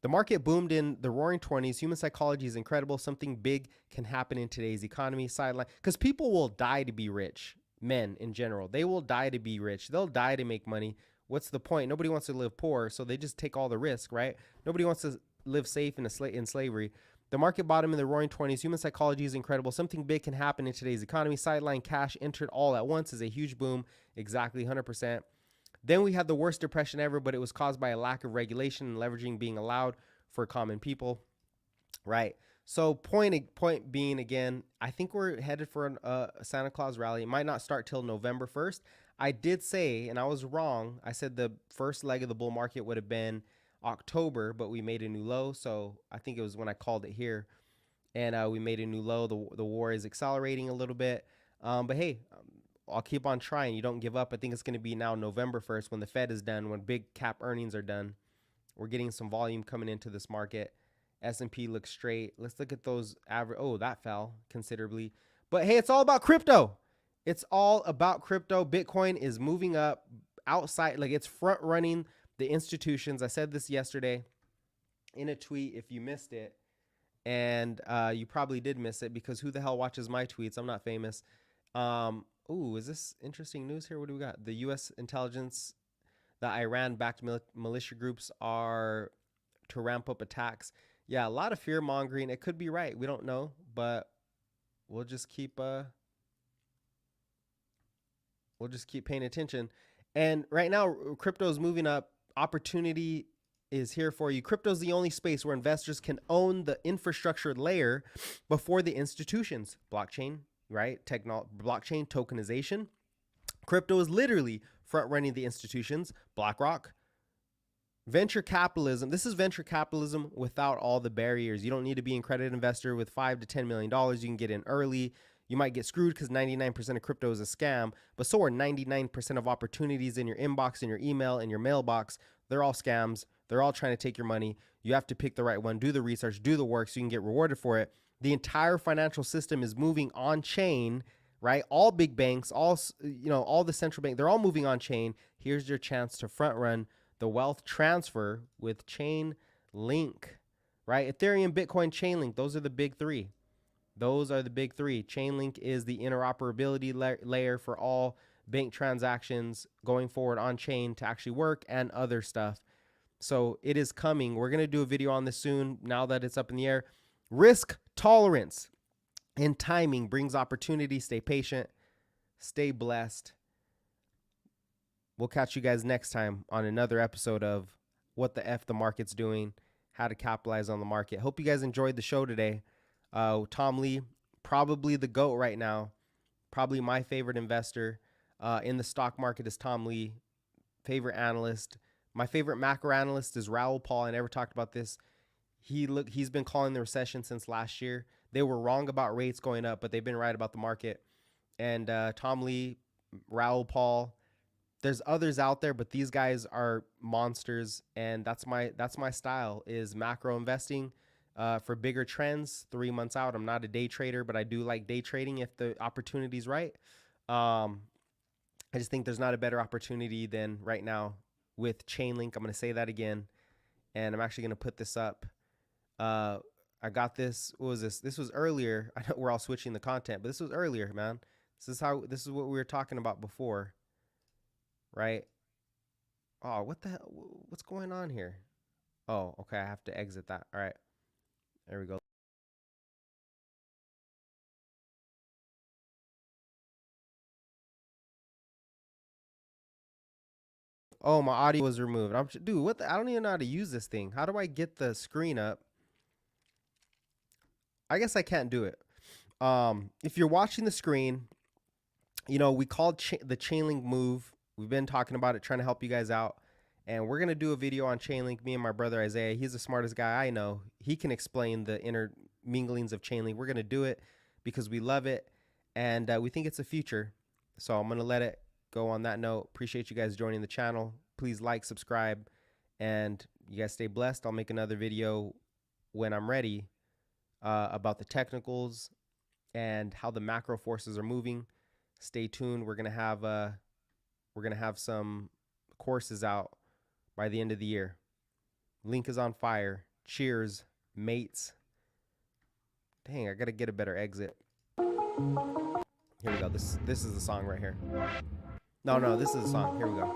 The market boomed in the roaring 20s. Human psychology is incredible. Something big can happen in today's economy. Sideline, because people will die to be rich. Men in general, they will die to be rich. They'll die to make money. What's the point? Nobody wants to live poor, so they just take all the risk, right? Nobody wants to live safe in slavery. The market bottom in the roaring 20s. Human psychology is incredible. Something big can happen in today's economy. Sideline cash entered all at once is a huge boom. Exactly, 100%. Then we had the worst depression ever, but it was caused by a lack of regulation and leveraging being allowed for common people, right? So point being, again, I think we're headed for a Santa Claus rally. It might not start till November 1st. I did say, and I was wrong, I said the first leg of the bull market would have been October, but we made a new low. So I think it was when I called it here, and we made a new low. The war is accelerating a little bit, but hey, I'll keep on trying. You don't give up. I think it's going to be now November 1st when the Fed is done, when big cap earnings are done. We're getting some volume coming into this market. S&P looks straight. Let's look at those average. Oh, that fell considerably. But hey, it's all about crypto. It's all about crypto. Bitcoin is moving up outside, like it's front running the institutions. I said this yesterday in a tweet if you missed it, and you probably did miss it because who the hell watches my tweets? I'm not famous. Ooh, is this interesting news here? What do we got? The U.S. intelligence, the Iran-backed militia groups are to ramp up attacks. Yeah, a lot of fear mongering. It could be right. We don't know, but we'll just keep paying attention. And right now, crypto is moving up opportunity is here for you. Crypto is the only space where investors can own the infrastructure layer before the institutions. Blockchain, right? Blockchain tokenization. Crypto is literally front running the institutions. BlackRock. Venture capitalism. This is venture capitalism without all the barriers. You don't need to be an accredited investor with $5 to $10 million. You can get in early. You might get screwed because 99% of crypto is a scam, but so are 99% of opportunities in your inbox, in your email, in your mailbox. They're all scams. They're all trying to take your money. You have to pick the right one, do the research, do the work so you can get rewarded for it. The entire financial system is moving on chain, right? All big banks, all the central bank, they're all moving on chain. Here's your chance to front run the wealth transfer with Chainlink, right? Ethereum, Bitcoin, Chainlink. Those are the big three. Those are the big three. Chainlink is the interoperability layer for all bank transactions going forward on chain to actually work and other stuff. So it is coming. We're going to do a video on this soon now that it's up in the air. Risk tolerance and timing brings opportunity. Stay patient. Stay blessed. We'll catch you guys next time on another episode of What the F the Market's Doing, how to capitalize on the market. Hope you guys enjoyed the show today. Tom Lee, probably the GOAT right now. Probably my favorite investor in the stock market is Tom Lee. Favorite analyst. My favorite macro analyst is Raoul Pal. I never talked about this. He's been calling the recession since last year. They were wrong about rates going up, but they've been right about the market. And Tom Lee, Raoul Pal, there's others out there, but these guys are monsters. And that's my style, is macro investing for bigger trends 3 months out. I'm not a day trader, but I do like day trading if the opportunity's right. I just think there's not a better opportunity than right now with Chainlink. I'm going to say that again, and I'm actually going to put this up. I got this. What was this? This was earlier. I know we're all switching the content, but this was earlier, man. This is what we were talking about before, right? Oh, what the hell? What's going on here? Oh, okay. I have to exit that. All right. There we go. Oh, my audio was removed. Dude, what I don't even know how to use this thing. How do I get the screen up? I guess I can't do it. If you're watching the screen, we called the Chainlink move. We've been talking about it, trying to help you guys out. And we're going to do a video on Chainlink. Me and my brother Isaiah, he's the smartest guy I know. He can explain the interminglings of Chainlink. We're going to do it because we love it. And we think it's a future. So I'm going to let it go on that note. Appreciate you guys joining the channel. Please like, subscribe, and you guys stay blessed. I'll make another video when I'm ready about the technicals and how the macro forces are moving. Stay tuned. We're gonna have some courses out by the end of the year. Link is on fire. Cheers, mates. Dang, I gotta get a better exit. Here we go. This is the song right here. No, this is the song. Here we go.